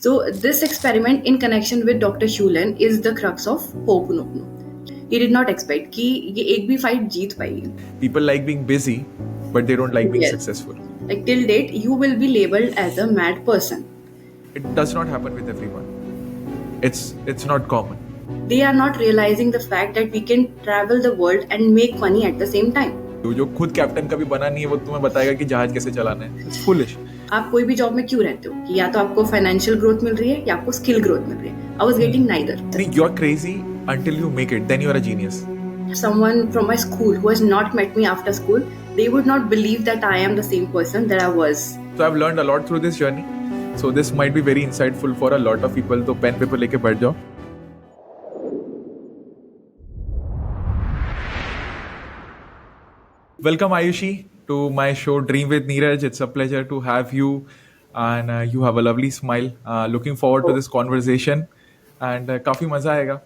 So this experiment in connection with Dr. Shulen is the crux of Ho'oponopono. He did not expect कि ये एक भी fight जीत पाएगी. People like being busy, but they don't like being Yes. successful. Like till date, you will be labeled as a mad person. It does not happen with everyone. It's not common. They are not realizing the fact that we can travel the world and make money at the same time. जो खुद captain कभी बना नहीं है वो तुम्हें बताएगा कि जहाज कैसे चलाना है. It's foolish. आप कोई भी जॉब में क्यों रहते हो कि या तो आपको फाइनेंशियल ग्रोथ मिल रही है या आपको स्किल ग्रोथ मिल रही है. I was getting neither. You are crazy until you make it. Then you are a genius. Someone from my school who has not met me after school, they would not believe that I am the same person that I was. So I've learned a lot through this journey. So this might be very insightful for a lot of people. तो pen paper लेके बैठ जाओ. Welcome Ayushi to my show Dream with Neeraj. It's a pleasure to have you, and you have a lovely smile. Looking forward to this conversation, and काफी मजा आएगा.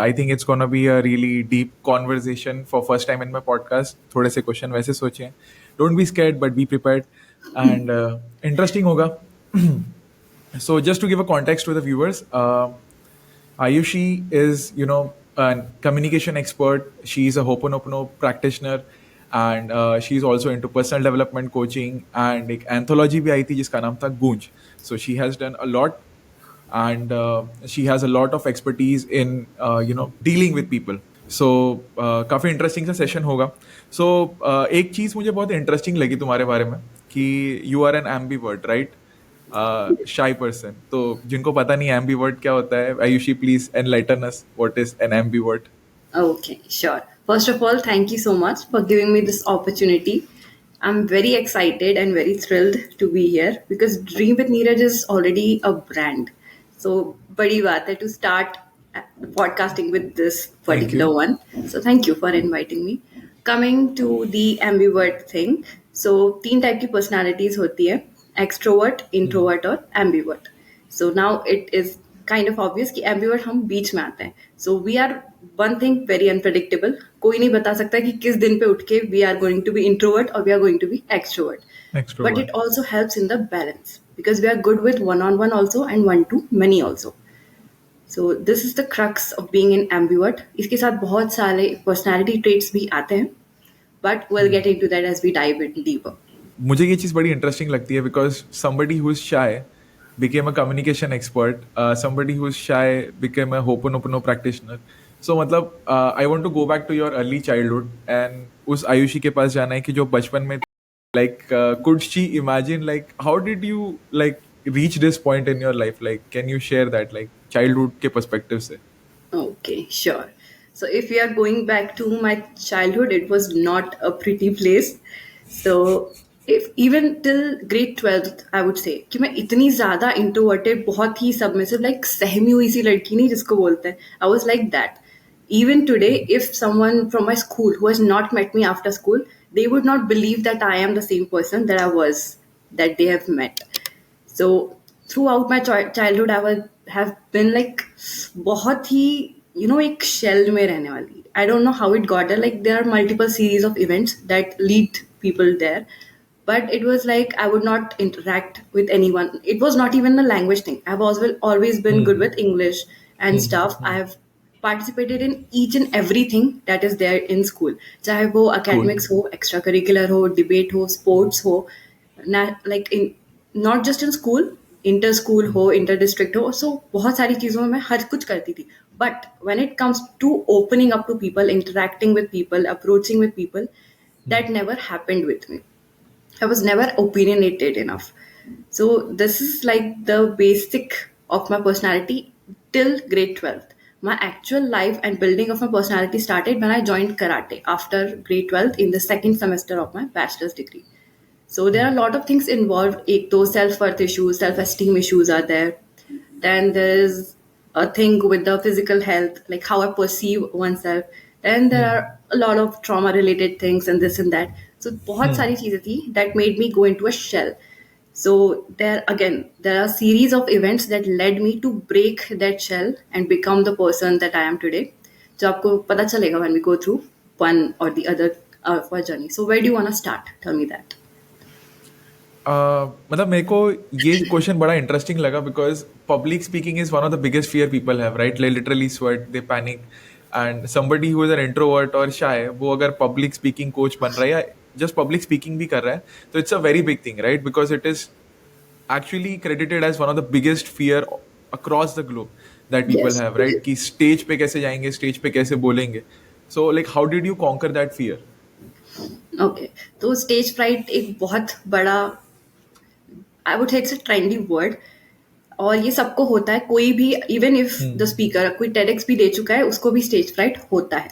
I think it's gonna be a really deep conversation for first time in my podcast. थोड़े से question वैसे सोचे. Don't be scared, but be prepared, and interesting होगा. So just to give a context to the viewers, Ayushi is, a communication expert. She's a Ho'oponopono practitioner, and she's also into personal development coaching. And एक anthology भी आई थी जिसका नाम था गूंज. So she has done a lot, and she has a lot of expertise in dealing with people. So काफ़ी interesting सा session होगा. So एक चीज़ मुझे बहुत इंटरेस्टिंग लगी तुम्हारे बारे में कि you are an ambivert, right? Shy person. तो जिनको पता नहीं एम्बीवर्ट क्या होता है, Ayushi please enlighten us what is an ambivert. Okay, sure. First of all, thank you so much for giving me this opportunity. I'm very excited and very thrilled to be here because Dream with Neeraj is already a brand. So, badi baat hai to start podcasting with this particular one. So, thank you for inviting me. Coming to the ambivert thing. So, तीन type की personalities होती है: extrovert, introvert और ambivert. So now it is kind of obvious कि ambivert हम बीच में आते हैं. So we are one thing very unpredictable. कोई नहीं बता सकता कि किस दिन पे उठ के we are going to be introvert or we are going to be extrovert. But it also helps in the balance because we are good with one-on-one also and one-to-many also. So this is the crux of being an ambivert. इसके साथ बहुत सारे personality traits भी आते हैं. But we'll get into that as we dive in deeper. मुझे ये चीज़ बड़ी इंटरेस्टिंग लगती है because somebody who is shy became a communication expert. Somebody who is shy became a Ho'oponopono practitioner. So मतलब I want to go back to your early childhood and उस आयुषी के पास जाना है कि जो बचपन में like could she imagine like how did you like reach this point in your life? Like can you share that like childhood के perspective से? Okay, sure. So if we are going back to my childhood, it was not a pretty place. So if even till grade 12th, I would say कि मैं इतनी ज़्यादा introverted, बहुत ही submissive, like सहमी हुई सी लड़की नहीं जिसको बोलते हैं. I was like that. Even today, if someone from my school who has not met me after school, they would not believe that I am the same person that I was, that they have met. So throughout my childhood, I would have been like बहुत ही एक shell में रहने वाली. I don't know how it got there. Like there are multiple series of events that lead people there. But it was like I would not interact with anyone. It was not even a language thing. I've always been good with English and stuff. I have participated in each and everything that is there in school. चाहे वो academics हो, extracurricular हो, debate हो, sports हो, like in not just in school, inter school हो, inter district हो. So बहुत सारी चीजों में मैं हर कुछ करती थी. But when it comes to opening up to people, interacting with people, approaching with people, that never happened with me. I was never opinionated enough. So this is like the basic of my personality till grade 12th. My actual life and building of my personality started when I joined karate after grade 12th in the second semester of my bachelor's degree. So there are a lot of things involved. एक तो self-worth issues, self-esteem issues are there. Then there's a thing with the physical health, like how I perceive oneself. Then there are a lot of trauma-related things and this and that. So बहुत सारी चीजें थी that made me go into a shell. So there are series of events that led me to break that shell and become the person that I am today. जो आपको पता चलेगा when we go through one or the other of our journey. So where do you want to start? Tell me that. मतलब मेरे को ये question बड़ा interesting लगा because public speaking is one of the biggest fear people have right they literally sweat they panic and somebody who is an introvert और shy वो अगर public speaking coach बन रहा है या जस्ट पब्लिक स्पीकिंग भी कर रहा है तो it's a very big thing right because it is actually credited as one of the biggest fear across the globe that people Yes. have right कि stage पे कैसे जाएंगे stage पे कैसे बोलेंगे so like how did you conquer that fear. Okay, तो stage fright एक बहुत बड़ा, आई वुड से इट्स अ ट्रेंडी वर्ड, और ये सबको होता है, कोई भी, even if the Hmm. Speaker कोई टेडेक्स भी दे चुका है उसको भी स्टेज फ्राइट होता है.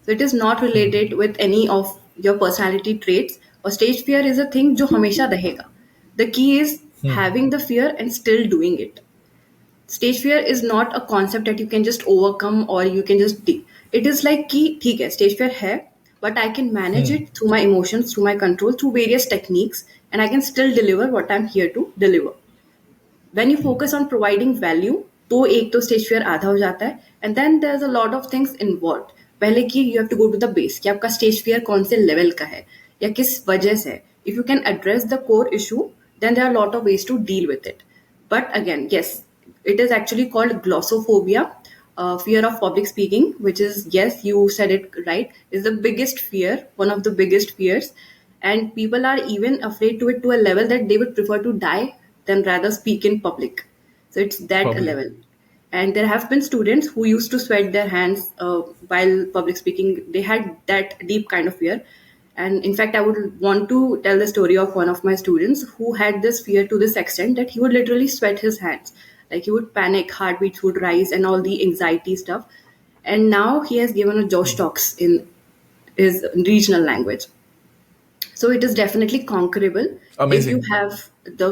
So it is not Hmm. Related with any of your personality traits, और stage fear is a thing जो हमेशा रहेगा. The key is Hmm. Having the fear and still doing it. Stage fear is not a concept that you can just overcome or you can just it is like कि ठीक है stage fear है, but I can manage Hmm. it through my emotions, through my control, through various techniques, and I can still deliver what I'm here to deliver. When you focus on providing value, तो एक तो stage fair आधा हो जाता है, and then there is a lot of things involve. पहले कि you have to go to the base कि आपका स्टेज फेयर कौन से लेवल का है या किस वजह से है. If you can address the core issue, then there are lot of ways to deal with it. But again, yes, it is actually called glossophobia, fear of public speaking, which is, yes, you said it right, is the biggest fear, one of the biggest fears. And people are even afraid to it to a level that they would prefer to die than rather speak in public. So it's that Public. level. And there have been students who used to sweat their hands while public speaking. They had that deep kind of fear. And in fact, I would want to tell the story of one of my students who had this fear to this extent that he would literally sweat his hands. Like he would panic, heartbeats would rise, and all the anxiety stuff. And now he has given a Josh talks in his regional language. So it is definitely conquerable if you Amazing. have the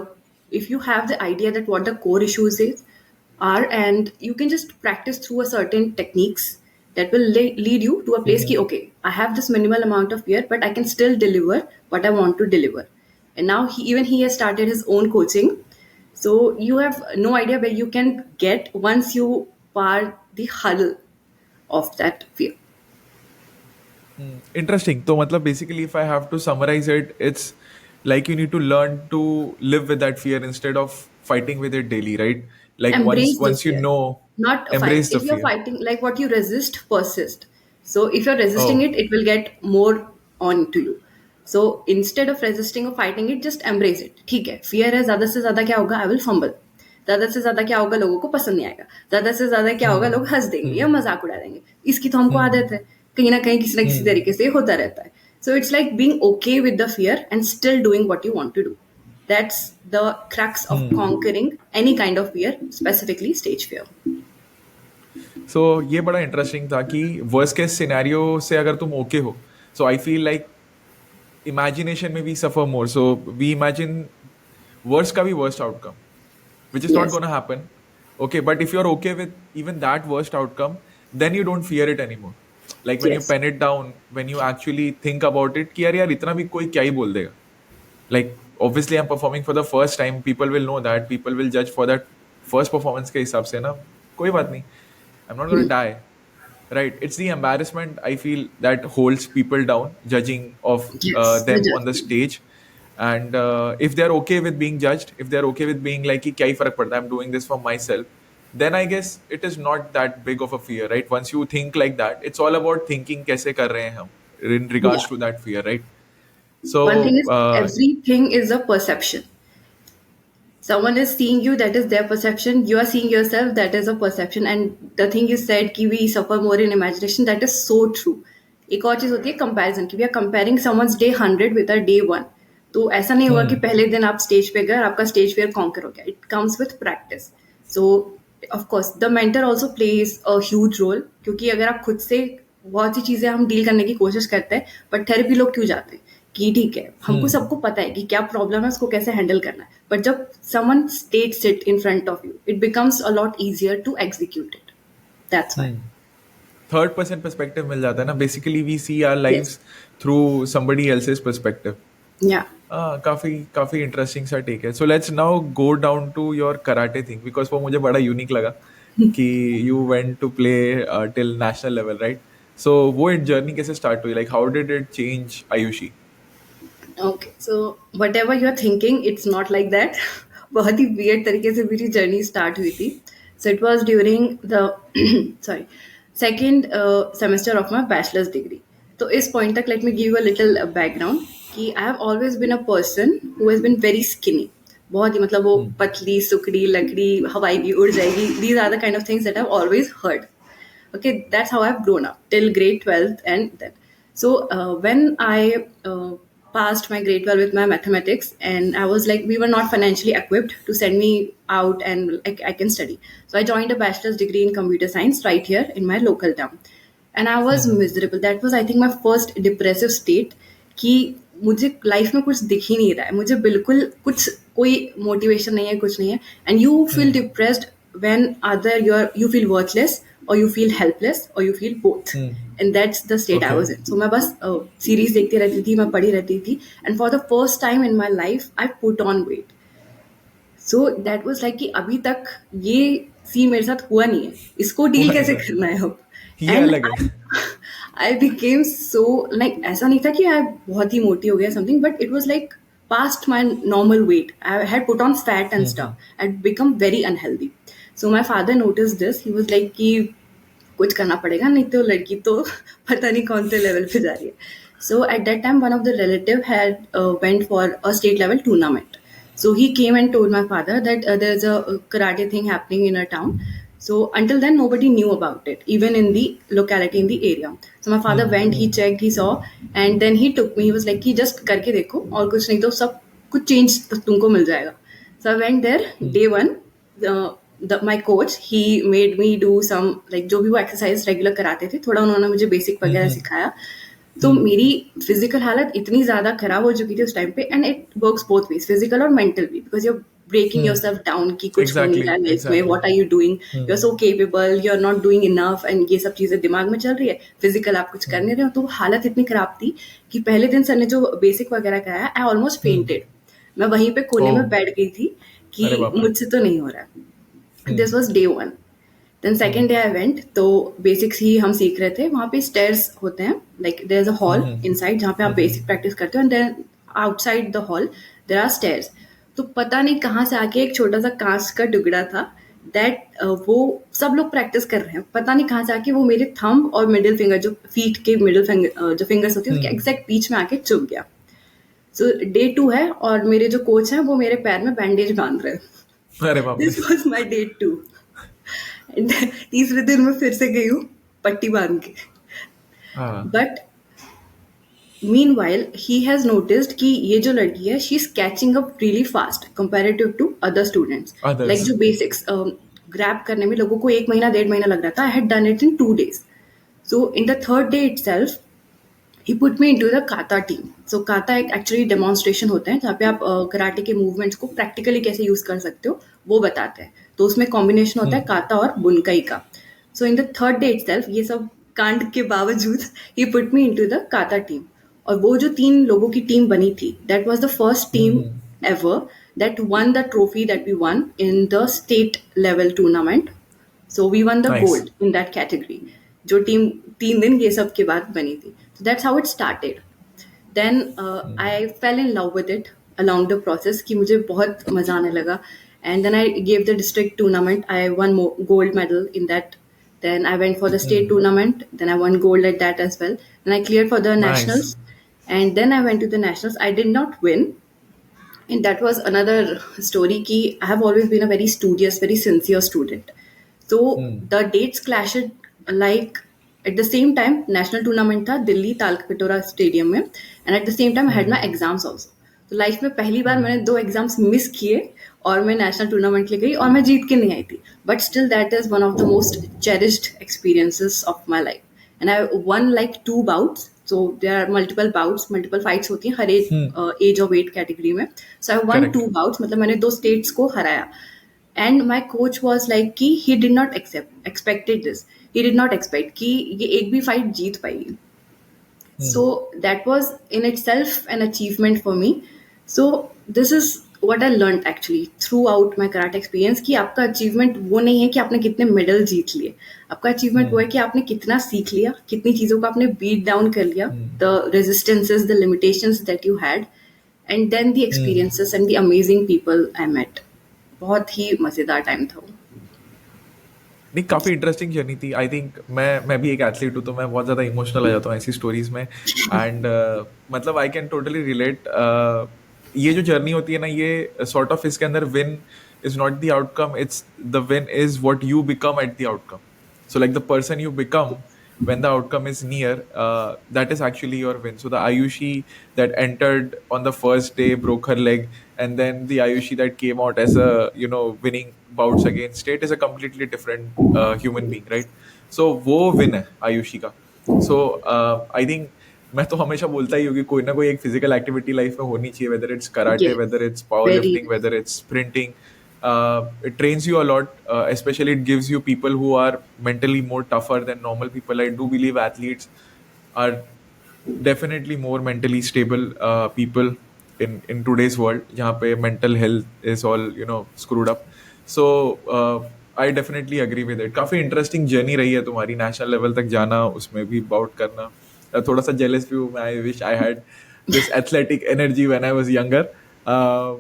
if you have the idea that what the core issues are, and you can just practice through a certain techniques that will lead you to a place ki, okay, I have this minimal amount of fear but I can still deliver what I want to deliver. And now he has started his own coaching, so you have no idea where you can get once you par the huddle of that fear. Interesting. So मतलब basically if I have to summarize it it's like you need to learn to live with that fear instead of fighting with it daily right like once Embrace the once you fear, know not a fight. embrace the If you're fear. fighting, like what you resist persist. So if you're resisting it, Oh. it will get more on to you. So instead of resisting or fighting it, just embrace it. ठीक है, fear है, ज्यादा से ज्यादा क्या होगा, I will fumble. ज्यादा से ज्यादा क्या होगा, लोगों को पसंद नहीं आएगा. ज्यादा से ज्यादा क्या होगा, लोग हंस देंगे या मजाक उड़ा देंगे. इसकी तो हमको आदत है, कहीं ना कहीं किसी ना किसी तरीके से ये होता रहता है. So it's like being okay with the fear and still doing what you want to do. That's the crux of conquering any kind of fear, specifically stage fear. सो ये बड़ा इंटरेस्टिंग था कि वर्स्ट केस सिनेरियो से अगर तुम okay हो so I feel like imagination में we suffer more so we imagine worst का भी worst outcome which is not Yes. going to happen. Okay, but if you're okay with even that worst outcome, then you don't fear it anymore. Like when you Yes. pen it down, when you actually think about it, कि यार इतना भी कोई क्या ही बोल देगा. Like obviously I'm performing for the first time, people will know that, people will judge for that first performance के हिसाब से ना कोई बात नहीं. I'm not going to die. Right, it's the embarrassment I feel that holds people down, judging of Yes. The them on the judgment. stage. And if they're okay with being judged, if they're okay with being like कि क्या ही फर्क पड़ता है, I'm doing this for myself, then I guess it is not that big of a fear, right? Once you think like that, it's all about thinking कैसे कर रहे हैं हम in Yeah. regards to that fear, right? So One thing is, everything is a perception. Someone is seeing you, that is their perception. You are seeing yourself, that is a perception. And the thing you said कि we suffer more in imagination, that is so true. एक और चीज होती है comparison की, we are comparing someone's day 100 with a day 1. तो ऐसा नहीं होगा कि पहले दिन आप स्टेज पे गए और आपका स्टेज फेयर कॉन्कर हो गया. It comes with practice. So of course the mentor also plays a huge role, क्योंकि अगर आप खुद से बहुत सी चीजें हम डील करने की कोशिश करते हैं, बट थेरेपी लोग क्यों जाते हैं कि ठीक है, हमको सबको पता है कि क्या प्रॉब्लम है, उसको कैसे हैंडल करना है, बट जब someone states it in front of you, it becomes a lot easier to execute it. That's why. third person perspective मिल जाता है ना. Basically we see our yes. lives through somebody else's perspective. या. काफी काफी interesting सा take है. So let's now go down to your karate thing because वो मुझे बड़ा यूनिक लगा कि you went to play till national level right. So वो जर्नी कैसे स्टार्ट हुई, like how did it change Ayushi. Okay so whatever you are thinking it's not like that बहुत ही वियर्ड तरीके से मेरी जर्नी स्टार्ट हुई थी. So it was during the sorry second semester of my bachelors degree. तो इस point तक let me give a little background कि I have always been a person who has been very skinny. बहुत ही मतलब वो Hmm. पतली सुकड़ी लकड़ी हवाएगी उड़ जाएगी. These are the kind of things that I have always heard. Okay, that's how I've grown up till grade 12th. And then so when I passed my grade 12 with my mathematics, and I was like, we were not financially equipped to send me out and like I can study. So I joined a bachelor's degree in computer science right here in my local town. And I was Hmm. miserable. That was I think my first depressive state कि मुझे life में कुछ दिख ही नहीं रहा है. मुझे बिल्कुल कुछ कोई मोटिवेशन नहीं है, कुछ नहीं है. And you feel Hmm. Depressed when either you feel worthless or you feel helpless or you feel both. Hmm. And that's the state I Okay. was in. So मैं बस सीरीज देखती रहती थी, मैं पढ़ी रहती थी. And for the first time in my life I put on weight. So that was like कि अभी तक ये सीन मेरे साथ हुआ नहीं है, इसको डील हुआ नहीं कैसे था, करना है अब. ये एंड अलग है. आई बिकेम सो लाइक ऐसा नहीं था कि आई बहुत ही मोटी हो गया something, but it was like past my normal weight. I had put on fat and Hmm. stuff. I'd become very unhealthy. So my father noticed this. He was like कि कुछ करना पड़ेगा, नहीं तो लड़की तो पता नहीं कौन से लेवल पे जा रही है. So at that time one of the relative had went for a state level tournament. So he came and told my father that there's a karate thing happening in our town. So until then, nobody knew about it, even in the locality, in the area. So my father Hmm. went, he checked, he saw, and then he took me. He was like, "कि just करके देखो और कुछ नहीं तो सब कुछ change तुमको मिल जाएगा." So I went there Hmm. day one. My coach he made me do some like जो भी वो exercise regular कराते थे, थोड़ा उन्होंने मुझे basic Hmm. वगैरह Hmm. सिखाया. तो Hmm. मेरी फिजिकल हालत इतनी ज्यादा खराब हो चुकी थी उस टाइम पे. And it works both ways, physical और मेंटल भी, because you are breaking your Hmm. Self down कि कुछ हो नहीं रहा Exactly. है लाइफ में, Exactly. What are you doing, you are Hmm. So capable, you are not doing enough, and ये सब चीजें दिमाग में चल रही है. फिजिकल आप कुछ कर Hmm. नहीं रहे हो. तो हालत इतनी खराब थी कि पहले दिन सर ने जो बेसिक वगैरह कराया, आई ऑलमोस्ट Hmm. फेंटेड. मैं वहीं पे कोने में Oh. बैठ गई थी कि अरे बाप रे. मुझसे तो नहीं हो रहा है. Hmm. This was day one. Then Hmm. Second day I went, तो बेसिक्स ही हम सीख रहे थे. वहाँ पे स्टेयर्स होते हैं, like there is a Hmm. Hall Hmm. Inside जहाँ पे आप Hmm. बेसिक प्रैक्टिस करते हो, and then outside the hall there are stairs. तो पता नहीं कहाँ से आके एक छोटा सा कांच का टुकड़ा था दैट वो सब लोग प्रैक्टिस कर रहे हैं. पता नहीं कहाँ से आके वो मेरे थंब और मिडिल फिंगर, जो फीट के मिडिल फिंगर जो फिंगर्स होती है उसके Hmm. एग्जैक्ट बीच में आके चुभ गया. सो डे टू है और मेरे जो कोच हैं वो मेरे पैर में बैंडेज बांध रहे हैं. अरे बाप रे. This was my day two. तीसरे दिन मैं फिर से गई हूँ पट्टी बांध के. हाँ. But meanwhile he has noticed कि ये जो लड़की है she is catching up really fast comparative to other students. Like Others. जो बेसिक्स ग्रैप करने में लोगों को एक महीना 1.5 महीना लग रहा था, I had done it in 2 days. So in the third day it self he put me into the kata team. So kata एक एक्चुअली डेमोन्स्ट्रेशन होता है जहाँ पे आप कराटे के मूवमेंट्स को प्रैक्टिकली कैसे यूज कर सकते हो वो बताते हैं. तो उसमें कॉम्बिनेशन होता है Hmm. काता और बुनकाई का. So in the third day itself ये सब कांड के बावजूद ही put me into the kata team. और वो जो 3 लोगों की टीम बनी थी, that was the first Hmm. Team Hmm. ever that won the trophy that we won in the state level tournament. So we won the Nice. gold in that category. जो team 3 दिन ये सब के बाद बनी थी. So that's how it started. Then I fell in love with it along the process कि मुझे बहुत मजा आने लगा. And then I gave the district tournament. I won gold medal in that. Then I went for the state Hmm. tournament. Then I won gold at that as well. Then I cleared for the Nice. nationals. And then I went to the nationals. I did not win, and that was another story ki I have always been a very studious, very sincere student. So Hmm. the dates clashed, like at the same time national tournament tha Delhi Talk Pitora Stadium mein, and at the same time I had my Hmm. exams also. तो life में पहली बार Hmm. मैंने 2 exams miss किए और मैं national tournament के लिए गई और मैं जीत के नहीं आई थी. But still that is one of the most cherished experiences of my life. And I one like 2 bouts. So there are multiple bouts, multiple fights होती हैं हर एक Hmm. एज और वेट कैटेगरी में. So I won Correct. 2 bouts, मतलब मैंने 2 states को हराया. And my coach was like कि he did not expected this. He did not expect कि ये एक भी फाइट जीत पाएगी. Hmm. So that was in itself an achievement for me. So this is what I learned actually throughout my karate experience कि आपका achievement वो नहीं है कि आपने कितने medal जीत लिए. आपका achievement वो Hmm. है कि आपने कितना सीख लिया, कितनी चीज़ों को आपने beat down कर लिया, Hmm. the resistances, the limitations that you had, and then the hmm. Experiences and the amazing people I met. बहुत ही मज़ेदार टाइम था वो. नहीं, काफ़ी इंटरेस्टिंग जर्नी थी। आई थिंक मैं भी एक एथलीट हूँ, तो मैं बहुत ज़्यादा इमोशनल आ जाता हूँ ऐसी स्टोरीज में। एंड मतलब आई कैन टोटली रिलेट। ये जो जर्नी होती है ना, ये सॉर्ट ऑफ इसके अंदर win is not the outcome, it's the win is what you become at the outcome. So like the person you become when the outcome is near, that is actually your win. So the Ayushi that entered on the first day broke her leg, and then the Ayushi that came out as a, winning bouts against it, is a completely different human being, right? So वो win है आयुषी का. So I think मैं तो हमेशा बोलता ही हूँ कि कोई ना कोई एक फिजिकल एक्टिविटी लाइफ में होनी चाहिए, whether it's karate, Yes, whether it's power very. Lifting, whether it's sprinting. It trains you a lot. Especially it gives you people who are mentally more tougher than normal people. I do believe athletes are definitely more mentally stable people in today's world, जहाँ पे mental health is all screwed up. So I definitely agree with it. काफी interesting journey रही है तुम्हारी, national level तक जाना, उसमें भी bout करना. थोड़ा सा jealous भी हूँ मैं. I wish I had this athletic energy when I was younger. Uh,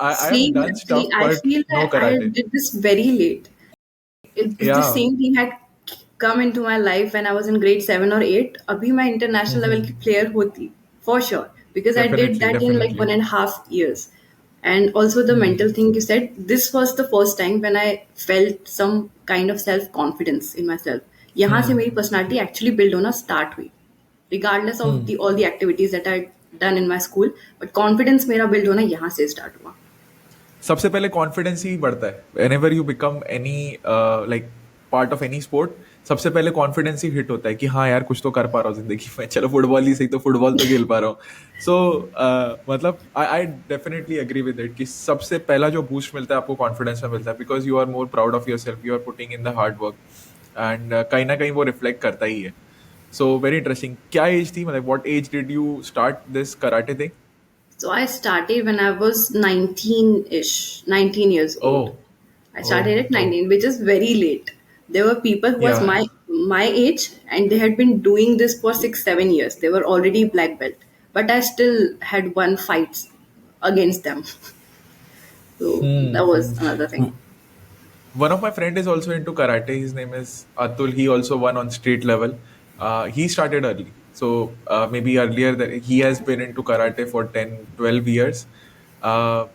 I have Same done actually. stuff, I but feel no that I karate. did this very late. If the Yeah. same thing had come into my life when I was in grade 7 or 8, अभी मैं international level की player होती for sure, because I did Definitely, that in like definitely. 1.5 years. And also the mental thing you said, this was the first time when I felt some kind of self confidence in myself. यहाँ से मेरी personality actually build होना start हुई, regardless of the all the activities that I done in my school, but confidence मेरा build होना यहाँ से start हुआ. सबसे पहले कॉन्फिडेंस ही बढ़ता है whenever you become any like part of any sport. सबसे पहले कॉन्फिडेंस ही हिट होता है कि हाँ यार, कुछ तो कर पा रहा हूँ जिंदगी में. चलो फुटबॉल ही सही, तो फुटबॉल तो खेल पा रहा हूँ. सो मतलब I definitely agree with it कि सबसे पहला जो बूस्ट मिलता है आपको कॉन्फिडेंस में मिलता है, because you are more proud of yourself, you are putting in the hard work. And कहीं ना कहीं वो रिफ्लेक्ट करता ही है. So very interesting. क्या एज थी, मतलब what age did you start this karate thing? So I started when I was 19-ish, 19 years old. Oh, I started oh, at oh. 19, which is very late. There were people who was Yeah. my age, and they had been doing this for 6 7 years. They were already black belt, but I still had won fights against them. So that was another thing. One of my friend is also into karate. His name is Atul. He also won on state level. He started early. So maybe earlier that he has been into karate for 10 12 years. Uh,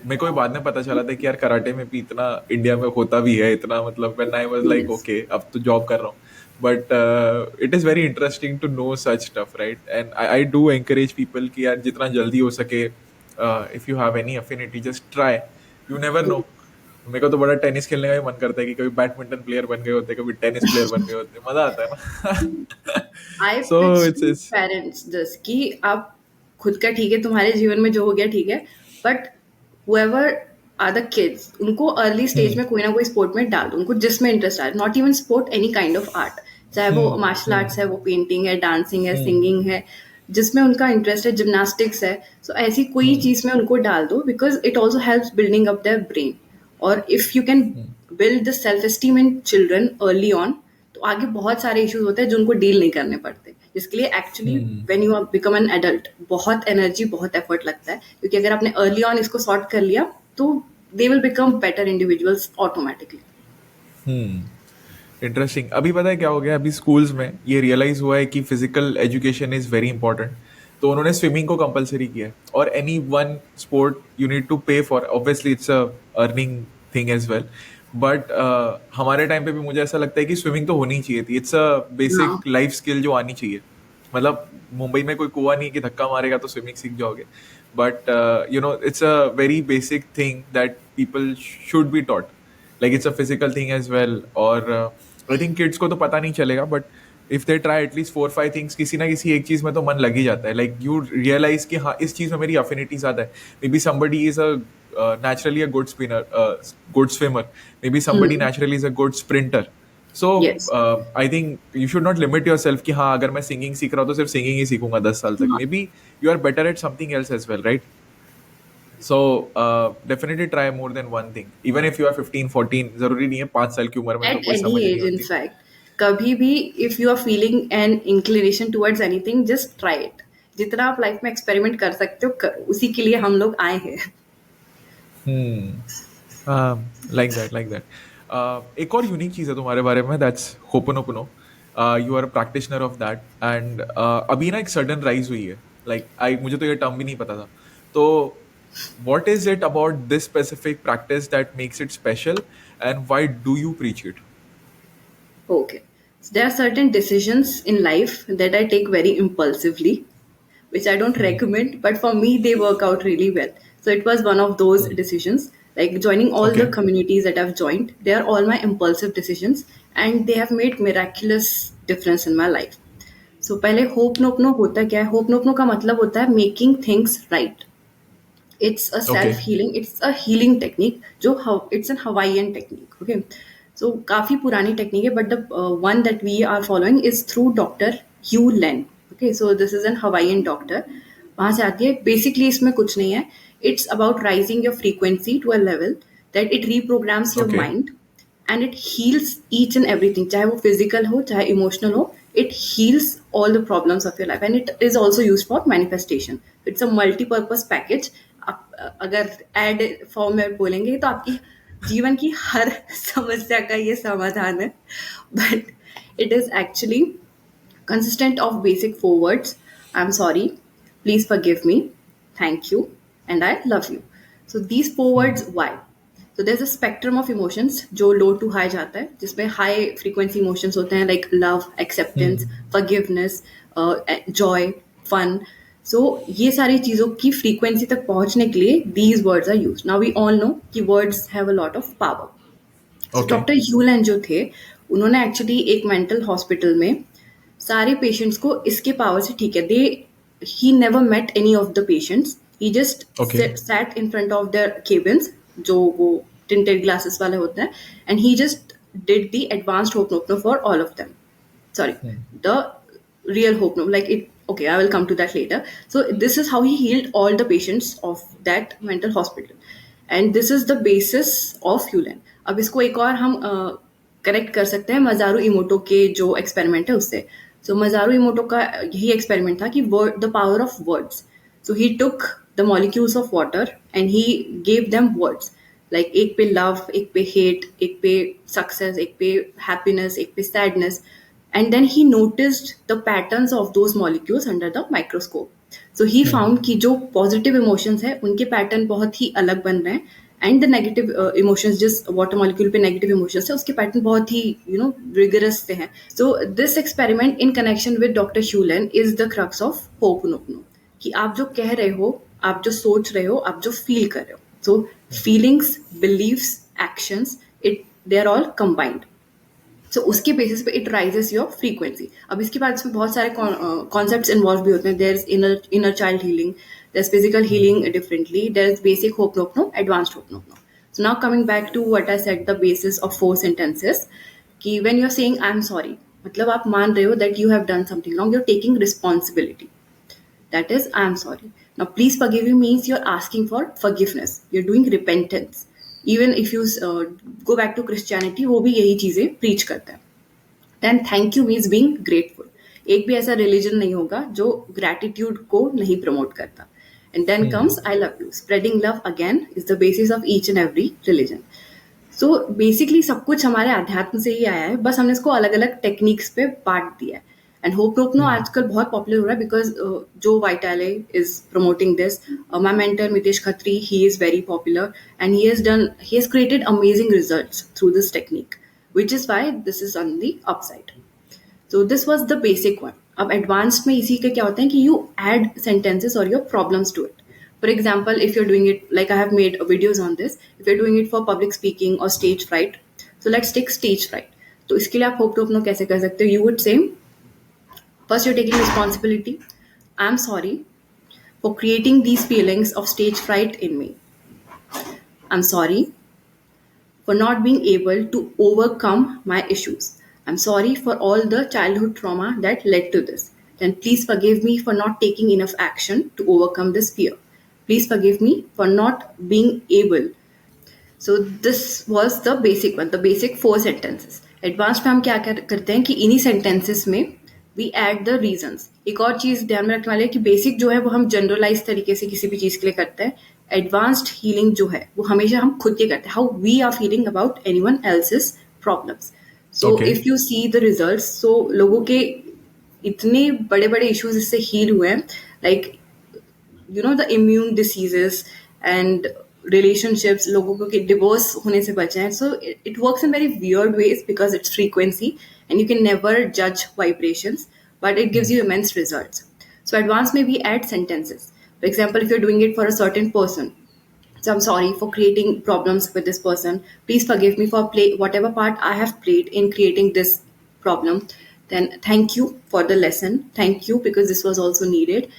मेरे को भी बाद में पता चला था कि यार कराटे में भी इतना इंडिया में होता भी है इतना. मतलब when I was like Yes. Okay, अब तो जॉब कर रहा हूँ. But it is very interesting to know such stuff, right? And I do encourage people कि यार जितना जल्दी हो सके, if you have any affinity, just try. You never know. मेरे को तो बड़ा टेनिस खेलने का भी मन करता है कि कभी बैडमिंटन प्लेयर बन गए होते, कभी टेनिस प्लेयर बन गए होते. मजा आता है ना. I so pitch its to its parents this कि आप खुद का ठीक है, तुम्हारे जीवन में जो हो गया ठीक है, but whoever are the kids, उनको अर्ली स्टेज में कोई ना कोई स्पोर्ट में डाल दो, उनको जिसमें इंटरेस्ट आ, not even sport, any kind of art, चाहे वो मार्शल आर्ट्स है, वो पेंटिंग है, डांसिंग है, सिंगिंग है, जिसमें उनका इंटरेस्ट है, जिमनास्टिक्स है. सो ऐसी कोई चीज में उनको डाल दो, because it also helps building up their brain. और if you can build the self esteem in children early on, तो आगे बहुत सारे इश्यूज होते हैं जो उनको डील नहीं करने पड़ते, जिसके लिए actually when you become an adult बहुत एनर्जी, बहुत एफर्ट लगता है, क्योंकि अगर आपने अर्ली ऑन इसको सॉर्ट कर लिया तो they will become better individuals automatically. Interesting. अभी पता है क्या हो गया, अभी स्कूल्स में ये रियलाइज हुआ है कि physical education is very important. तो उन्होंने स्विमिंग को कंपलसरी किया है, और any one sport you need to pay for. Obviously it's a earning thing as well. But हमारे टाइम पे भी मुझे ऐसा लगता है कि स्विमिंग तो होनी चाहिए थी. इट्स अ बेसिक हाँ. लाइफ स्किल जो आनी चाहिए. मतलब मुंबई में कोई कुआं नहीं है कि धक्का मारेगा तो स्विमिंग सीख जाओगे. But it's a very basic thing that people should be taught. Like it's a physical thing as well. और आई थिंक किड्स को तो पता नहीं चलेगा, but if they try at least 4 5 things, किसी ना किसी एक चीज में तो मन लग ही जाता है. लाइक यू रियलाइज कि हाँ, इस चीज में मेरी अफिनिटी ज्यादा है. May be somebody is a naturally a good spinner, good swimmer. Maybe somebody naturally is a good sprinter. So yes. I think you should not limit yourself कि हाँ, अगर मैं सिंगिंग सीख रहा हूँ तो सिर्फ सिंगिंग ही सीखूंगा 10 साल तक. Maybe you are better at something else as well, right? So definitely try more than one thing. Even if you are 15 14, जरूरी नहीं है 5 साल की उम्र में तो At कोई any समझ नहीं age, in होती. fact, कभी भी if you are feeling an inclination towards anything, just try it. जितना आप लाइफ में एक्सपेरिमेंट कर सकते हो करो, उसी के लिए हम लोग आए हैं. लाइक दैट लाइक दैट एक और यूनिक चीज़ है तुम्हारे बारे में, that's ho'oponopono. You are a practitioner of that and अभी ना एक सडन राइज हुई है. लाइक आई मुझे तो ये टर्म भी नहीं पता था. तो what is it about this specific practice that makes it special, and why do you preach it? Okay. So there are certain decisions in life that I take very impulsively, which I don't recommend, but for me, they work out really well. So it was one of those decisions, like joining all the Okay. communities that I've joined. They are all my impulsive decisions, and they have made miraculous difference in my life. So पहले hope नोप no होता क्या है? Hope नोप no का मतलब होता है making things right. It's a self Okay. healing, it's a healing technique जो it's an Hawaiian technique. Okay, so काफी पुरानी technique है, but the one that we are following is through Dr. Hugh Len. Okay, so this is an Hawaiian doctor. वहां से आती है. Basically इसमें कुछ नहीं है. It's about rising your frequency to a level that it reprograms your Okay. mind and it heals each and everything, चाहे वो physical हो चाहे emotional हो. It heals all the problems of your life and it is also used for manifestation. It's a multi-purpose package. आप अगर add form में बोलेंगे तो आपकी जीवन की हर समस्या का ये समाधान है. But it is actually consistent of basic four words. I'm sorry, please forgive me, thank you, and I love you. So these four words, why? So there's a spectrum of emotions जो low to high जाता है, जिसमें high frequency emotions होते हैं like love, acceptance, forgiveness, joy, fun. So ये सारी चीज़ों की frequency तक पहुंचने के लिए these words are used. Now we all know कि words have a lot of power. So Okay. Doctor Hew Len जो थे, उन्होंने एक्चुअली एक मेंटल हॉस्पिटल में सारे पेशेंट्स को इसके पावर से ठीक है. They he never met any of the patients. He just Okay. Sat in front of their cabins जो वो टिंटेड ग्लासेस वाले होते हैं, and he just did the advanced ho'oponopono for all of them. Sorry, the real hope no, like it. Okay, I will come to that later. So this is how he healed all the patients of that mental hospital, and this is the basis of Hulen. अब इसको एक और हम correct कर सकते हैं मजारू इमोटो के जो एक्सपेरिमेंट है उससे. सो मजारू इमोटो का यही एक्सपेरिमेंट था कि word the power of words. So he took the molecules of water and he gave them words. Like एक पे लव, एक पे हेट, एक पे सक्सेस, एक पे हैप्पीनेस, एक पे sadness. And then he noticed the patterns of those molecules under the microscope. So he found कि जो positive emotions है उनके pattern बहुत ही अलग बन रहे हैं, and the negative emotions, जिस water molecule पे negative emotions है उसके pattern बहुत ही rigorous से हैं. So this experiment in connection with Dr. Hulen is the crux of Ho'oponopono. कि आप जो कह रहे हो, आप जो सोच रहे हो, आप जो feel कर रहे हो. So feelings, beliefs, actions, they are all combined. सो उसके बेसिस पे इट राइजेस योर फ्रीक्वेंसी. अब इसके बाद इसमें बहुत सारे कॉन्सेप्ट्स इन्वॉल्व भी होते हैं. There is inner child healing, there is physical healing differently, there is basic ho'oponopono, advanced ho'oponopono. So now coming back to what I said, the basis of four sentences. कि when you are saying I am sorry, मतलब आप मान रहे हो that you have done something wrong, you are taking responsibility. That is, I am sorry. Now, please forgive me means you're asking for forgiveness. You're doing repentance. Even if you go back to Christianity, वो भी यही चीजें preach करता है. Then thank you means being grateful. एक भी ऐसा religion नहीं होगा जो gratitude को नहीं promote करता. And then comes I love you. Spreading love again is the basis of each and every religion. So basically सब कुछ हमारे अध्यात्म से ही आया है, बस हमने इसको अलग अलग टेक्निक्स पे बांट दिया है. एंड होपनोपनो आजकल बहुत पॉपुलर हो रहा है बिकॉज जो Vitale is promoting this. My mentor Mitesh Khatri, he is very popular and he has created amazing results through this technique, which is why this is on the upside. So this was the basic one. अब advanced में इसी के क्या होते हैं कि you add sentences or your problems to it. For example, if you're doing it, like I have made videos on this, if you're doing it for public speaking or stage fright, so let's take stage fright. तो इसके लिए आप hope to अपनो कैसे कर सकते हो? You would say, first you're taking responsibility. I'm sorry for creating these feelings of stage fright in me. I'm sorry for not being able to overcome my issues. I'm sorry for all the childhood trauma that led to this. Then please forgive me for not taking enough action to overcome this fear. Please forgive me for not being able. So this was the basic one, the basic four sentences. Advance में हम क्या करते हैं कि इन्हीं sentences में we add the reasons. एक और चीज ध्यान में रखने वाली है कि बेसिक जो है वो हम जनरलाइज तरीके से किसी भी चीज के लिए करते हैं. एडवांस्ड हीलिंग जो है वो हमेशा हम खुद के करते हैं, how we are feeling about anyone else's problems. So okay. If you see the results, so लोगों के इतने बड़े बड़े इश्यूज इससे हील हुए हैं, like the immune diseases and relationships, लोगों को डिवोर्स होने से बचे हैं. So it works in very weird ways because it's frequency and you can never जज vibrations, but it gives you immense results. So advanced may be add sentences. For example, if you're doing it for a certain person, so I'm sorry for creating problems with this person. Please forgive me for play whatever part I have played in creating this problem. Then thank you for the lesson. Thank you because this was also needed.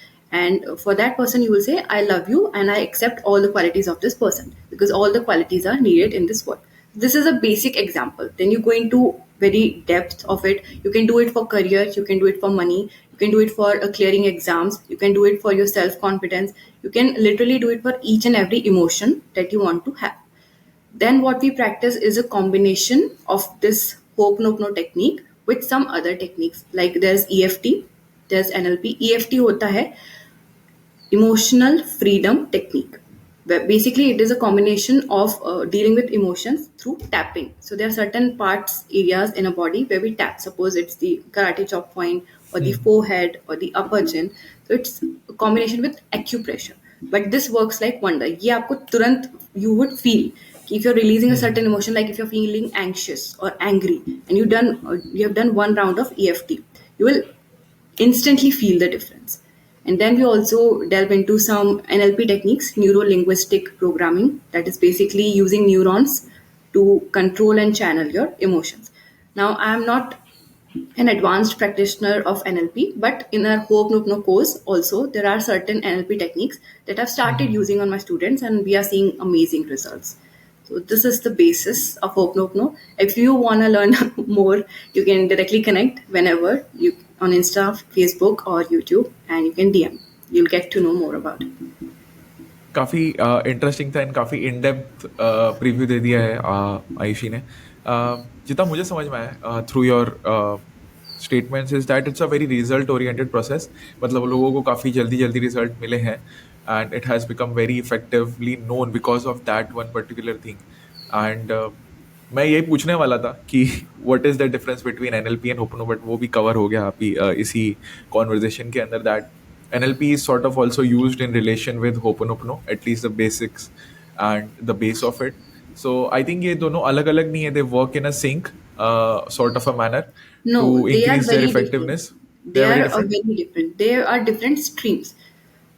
And for that person, you will say, I love you and I accept all the qualities of this person because all the qualities are needed in this world. This is a basic example. Then you go into very depth of it. You can do it for career, you can do it for money, you can do it for clearing exams, you can do it for your self confidence, you can literally do it for each and every emotion that you want to have. Then what we practice is a combination of this Ho'oponopono technique with some other techniques. Like there's EFT, there's NLP. EFT hota hai emotional freedom technique, where basically it is a combination of dealing with emotions through tapping. So there are certain parts, areas in a body where we tap. Suppose it's the karate chop point or the forehead or the upper chin. So it's a combination with acupressure, but this works like wonder. ये आपको तुरंत you would feel कि if you're releasing a certain emotion, like if you're feeling anxious or angry and you have done one round of EFT, you will instantly feel the difference. And then we also delve into some NLP techniques, neuro linguistic programming, that is basically using neurons to control and channel your emotions. Now, I am not an advanced practitioner of NLP, but in our Ho'oponopono course, also there are certain NLP techniques that I've started using on my students, and we are seeing amazing results. So this is the basis of Ho'oponopono. If you want to learn more, you can directly connect whenever you on Insta, Facebook, or YouTube, and you can DM. You'll get to know more about it. काफ़ी interesting था and काफ़ी in depth preview दे दिया है आयुषी ने. जितना मुझे समझ में आया through your statements is that it's a very result oriented process. मतलब लोगों को काफ़ी जल्दी जल्दी रिजल्ट मिले हैं and it has become very effectively known because of that one particular thing. And मैं यही पूछने वाला था कि what is the difference between NLP and ho'oponopono, but वो भी कवर हो गया अभी इसी कॉन्वर्जेशन के अंदर. That NLP is sort of also used in relation with Ho'oponopono, at least the basics and the base of it. So I think ये दोनों अलग अलग नहीं है. They work in a sync sort of a manner to No, they are increase their very different. effectiveness. They They are are very different. very different. There are different streams.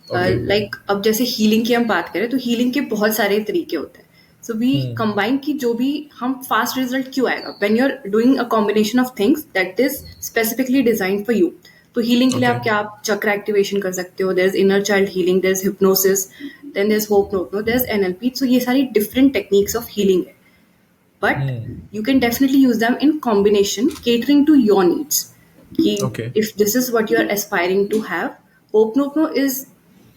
Okay. Like अब जैसे healing की हम बात करें तो healing के बहुत सारे तरीके होते हैं. सो वी कंबाइन की जो भी हम फास्ट रिजल्ट क्यों आएगा when you are doing a combination of things that is specifically design for you. तो हीलिंग के लिए Okay. आप क्या आप चक्र एक्टिवेशन कर सकते हो, there is inner child healing, there is hypnosis, then there is ho'oponopono, there is NLP. So ये सारी डिफरेंट टेक्निक्स ऑफ हीलिंग है, but you can definitely use them in combination catering to your needs. कि Okay. if this is what you are aspiring to have, Ho'oponopono is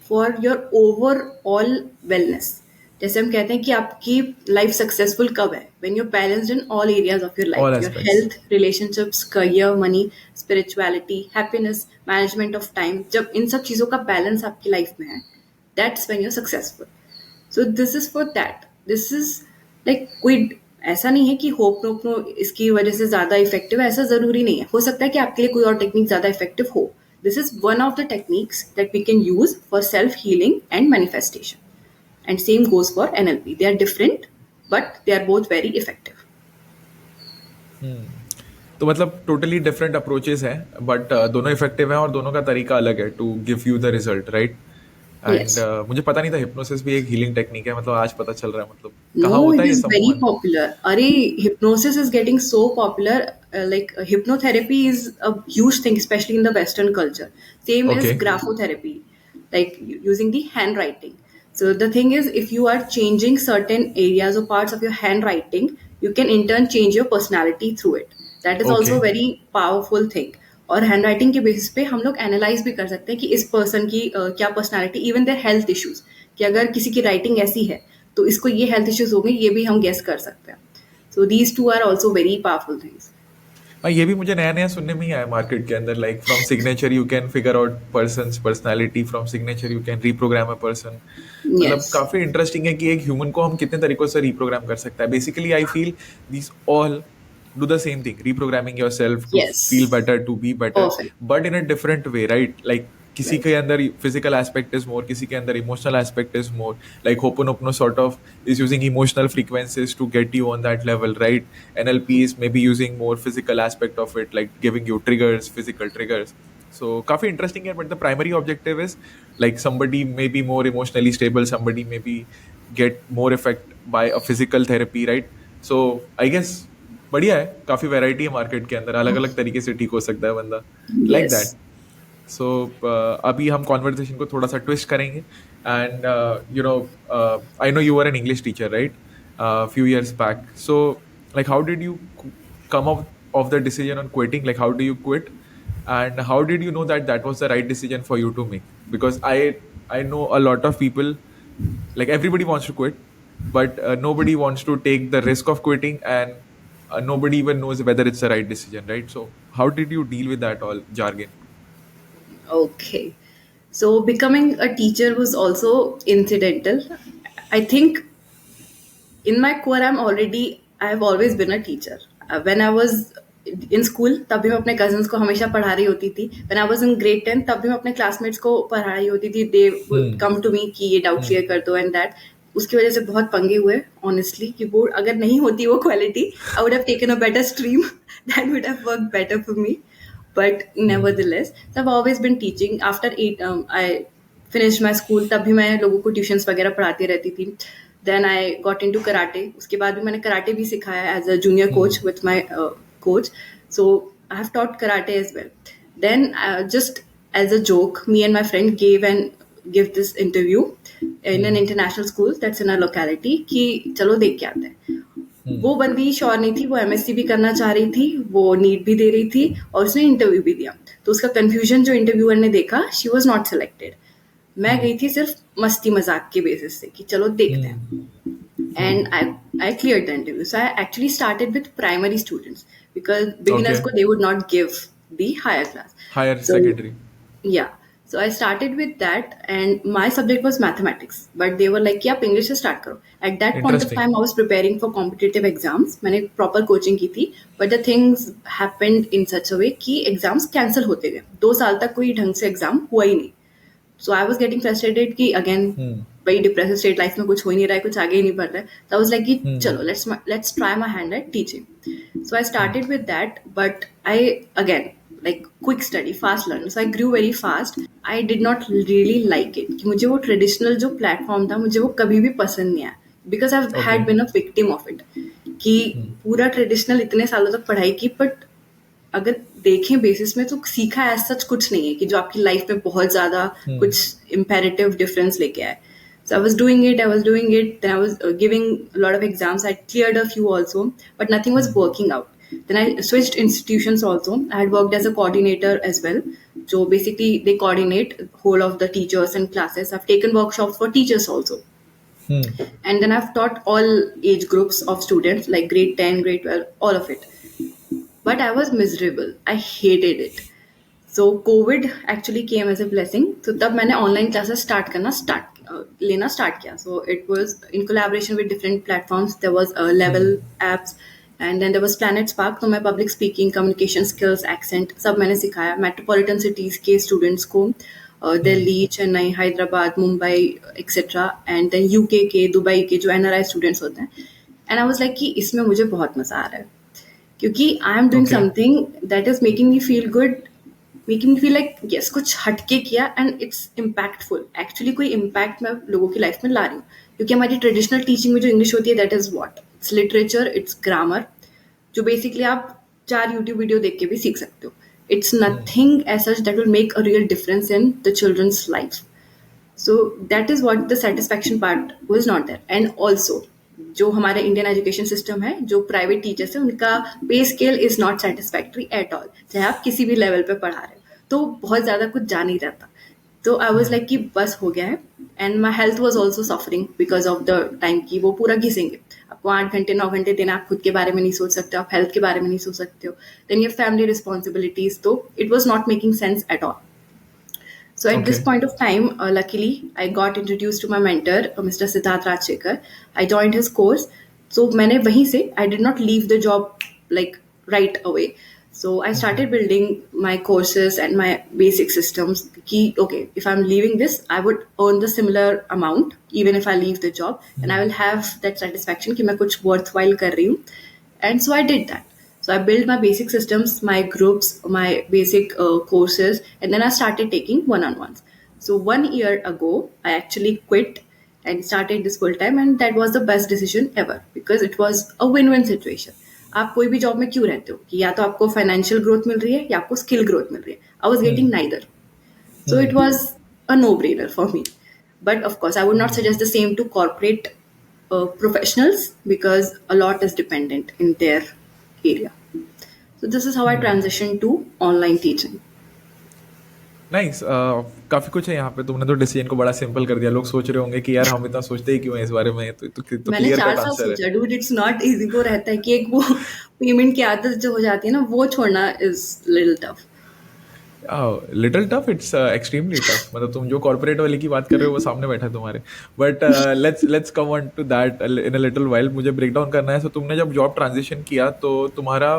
for your overall wellness. जैसे हम कहते हैं कि आपकी life successful कब है, when you're balanced in all areas of your All life, your aspects. health, relationships, career, money, spirituality, happiness, management of time. जब इन सब चीज़ों का बैलेंस आपकी लाइफ में है, that's when you're successful. So this is for that. This is like कोई ऐसा नहीं है कि होप नो इसकी वजह से ज्यादा इफेक्टिव है, ऐसा जरूरी नहीं है. हो सकता है कि आपके लिए कोई और टेक्निक ज्यादा इफेक्टिव हो. This is one of the techniques that we can use for self healing and manifestation. And same goes for NLP. They are different but they are both very effective. तो मतलब totally different approaches हैं but दोनों effective हैं और दोनों का तरीका अलग है to give you the result, right? And yes. मुझे पता नहीं था हिप्नोसिस भी एक हीलिंग टेक्निक है. मतलब आज पता चल रहा है. मतलब कहाँ No, होता it है ये is very समूहन? popular. Arey, hypnosis is getting so popular. Like hypnotherapy is a huge thing, especially in the Western culture. Same is Okay. graphotherapy, like using the handwriting. So the thing is, if you are changing certain areas or parts of your handwriting, you can in turn change your personality through it. That is also a Okay. very powerful thing. और handwriting के basis पे हम लोग analyse भी कर सकते हैं कि इस पर्सन की क्या personality, even their health issues, कि अगर किसी की राइटिंग ऐसी है तो इसको ये हेल्थ इश्यूज हो गए, ये भी हम गेस कर सकते हैं. So these two are also very powerful things. ये भी मुझे नया नया सुनने में ही आया मार्केट के अंदर, like from signature you can figure out person personality, from signature you can reprogram a person. मतलब यस, काफी इंटरेस्टिंग है कि एक ह्यूमन को हम कितने तरीकों से रीप्रोग्राम कर सकता है। Basically I feel this all do the same thing, reprogramming yourself to yes, feel better, to be better, perfect, but in a different way, right? Like किसी राइट, के अंदर physical aspect is more, किसी के अंदर emotional aspect is more. Like Ho'oponopono sort of is using emotional frequencies to get you on that level, right? NLP is maybe using more physical aspect of it, like giving you triggers, physical triggers. So काफी interesting है, but the primary objective is like somebody may be more emotionally stable, somebody maybe get more effect by a physical therapy, right? So I guess बढ़िया है, काफी variety है market के अंदर, अलग अलग तरीके से ठीक हो सकता है बंदा, लाइक यस, दैट। सो अभी हम कॉन्वर्सेशन को थोड़ा सा ट्विस्ट करेंगे, and you know I know you are an English teacher, right? Few years back, so like how did you come up of the decision on quitting? Like how do you quit, and how did you know that that was the right decision for you to make? Because I know a lot of people, like everybody wants to quit, but nobody wants to take the risk of quitting, and nobody even knows whether it's the right decision, right? So how did you deal with that all jargon? okay. So becoming a teacher was also incidental. I think in my core I have always been a teacher. When I was in school तब भी मैं अपने cousins को हमेशा पढ़ा रही होती थी. When I was in grade 10 तब भी मैं अपने classmates को पढ़ा रही होती थी. They would Hmm. come to me कि ये doubt clear Hmm. कर दो and that. उसकी वजह से बहुत पंगे हुए honestly कि वो अगर नहीं होती वो quality I would have taken a better stream that would have worked better for me. But Hmm. nevertheless, so I've always been teaching. After eight, I finished my school. तब भी मैं लोगों को ट्यूशंस वगैरह पढ़ाती रहती थी. Then I got into karate. उसके बाद भी मैंने कराटे भी सिखाया as a junior coach Hmm. with my coach. So I have taught karate as well. Then just as a joke, me and my friend give this interview in an Hmm. international school that's in our locality कि चलो देख के आते हैं. Hmm. वो बंदी sure नहीं थी, वो एमएससी भी करना चाह रही थी, वो नीट भी दे रही थी और उसने इंटरव्यू भी दिया. तो उसका कंफ्यूजन जो इंटरव्यूअर ने देखा, शी वाज नॉट सिलेक्टेड. मैं Hmm. गई थी सिर्फ मस्ती मजाक के बेसिस से कि चलो देखते Hmm. हैं. Hmm. And I cleared the interview. So I actually started with primary students because beginners Okay. ko they would not give the higher class. Higher So secondary. yeah. So I started with that and my subject was mathematics. But they were like, yeah, English se start karo. At that point of Interesting. time, I was preparing for competitive exams. मैंने proper coaching की थी. But the things happened in such a way कि exams cancel होते गए. 2 साल तक कोई ढंग से exam हुआ ही नहीं. सो आई वॉज गेटिंग फ्रस्ट्रेटेड कि अगेन Hmm. वही डिप्रेसिव स्टेट, लाइफ में कुछ हो ही नहीं रहा है, कुछ आगे ही नहीं बढ़ रहा है. तो आई वाज लाइक कि Hmm. चलो let's try my hand eight teaching. So I Hmm. Started with that but I again like quick study fast learn, so I grew very fast. I did not really like it कि मुझे वो traditional जो platform था मुझे वो कभी भी पसंद नहीं आया because I had Okay. Been a victim of it कि Hmm. पूरा ट्रेडिशनल इतने सालों तक पढ़ाई की बट अगर देखें बेसिस में तो सीखा एज सच कुछ नहीं है कि जो आपकी लाइफ में बहुत ज्यादा Hmm. कुछ इम्पेरेटिव डिफरेंस लेके आए. So I was doing it, then I was giving a lot of exams. I cleared a few also, but nothing was Hmm. working out. Then I switched institutions also. I had worked as a coordinator as well. So basically they coordinate whole of the teachers and classes. I've taken workshops for teachers also. Hmm. And then I've taught all age groups of students like grade 10, grade 12, all of it. But I was miserable. I hated it. So COVID actually came as a blessing. So तब मैंने online classes लेना start किया. So it was in collaboration with different platforms. There was a Level Hmm. apps and then there was Planet Spark. तो मैं public speaking, communication skills, accent सब मैंने सिखाया. Metropolitan cities के students को Hmm. Delhi, Chennai, Hyderabad, Mumbai etcetera and then UK के, Dubai के जो एनआरआई स्टूडेंट्स होते हैं. एंड आई वाज लाइक कि इसमें मुझे बहुत मजा आ रहा है क्योंकि I am doing Okay. Something that is making me feel good, making me feel like yes कुछ हटके किया एंड इट्स इम्पैक्टफुल. एक्चुअली कोई इम्पैक्ट मैं लोगों की लाइफ में ला रही हूँ क्योंकि हमारी ट्रेडिशनल टीचिंग में जो इंग्लिश होती है that is what it's literature, it's grammar जो बेसिकली आप 4 यूट्यूब वीडियो देख के भी सीख सकते हो. It's Hmm. Nothing as such that will make a real difference in the children's life. So that is what the satisfaction part was not there. And also जो हमारे इंडियन एजुकेशन सिस्टम है, जो प्राइवेट टीचर्स है, उनका पे scale is not satisfactory at all. चाहे आप किसी भी लेवल पे पढ़ा रहे हो तो बहुत ज्यादा कुछ जा नहीं रहता. तो आई वॉज Hmm. लाइक कि बस हो गया है. And my health was also suffering because of the time की वो पूरा घिसेंगे. अब आपको 8 घंटे 9 घंटे देना, आप खुद के बारे में नहीं सोच सकते हो, आप हेल्थ के बारे में नहीं सोच सकते हो, देन ये फैमिली रिस्पॉन्सिबिलिटीज, तो it was not making sense at all. So at this Okay. point of time, luckily, I got introduced to my mentor, Mr. Siddharth Rajshekar. I joined his course. So मैंने वहीं से, I did not leave the job like right away. So I started building my courses and my basic systems. Ki, okay, if I'm leaving this, I would earn the similar amount even if I leave the job, and I will have that satisfaction कि मैं कुछ worthwhile कर रही हूँ. And so I did that. So I built my basic systems, my groups, my basic courses, and then I started taking one-on-ones. So 1 year ago, I actually quit and started this full time, and that was the best decision ever because it was a win-win situation. आप कोई भी job में क्यों रहते हो कि या तो आपको फाइनेंशियल ग्रोथ मिल रही है या आपको स्किल ग्रोथ मिल रही है. I was getting neither. So it was a no-brainer for me. But of course, I would not suggest the same to corporate professionals because a lot is dependent in their area. So this is how I transitioned to online teaching. Nice. काफी कुछ है यहाँ पे. तुमने तो decision को बड़ा simple कर दिया. लोग सोच रहे होंगे कि यार हम इतना सोचते ही क्यों है इस बारे में. तो मैंने क्लियर चार कट साल आंसर है. सोचा, डूड इट्स नॉट इजी. वो रहता है कि एक वो पेमेंट की आदत जो हो जाती है ना, वो छोड़ना is little tough. Little tough. It's extremely tough. मतलब तुम जो कॉर्पोरेट वाले की बात कर रहे हो वो सामने बैठा है तुम्हारे. But let's come on to that in a little while. मुझे ब्रेक डाउन करना है. सो तुमने जब जॉब ट्रांजिशन किया तो तुम्हारा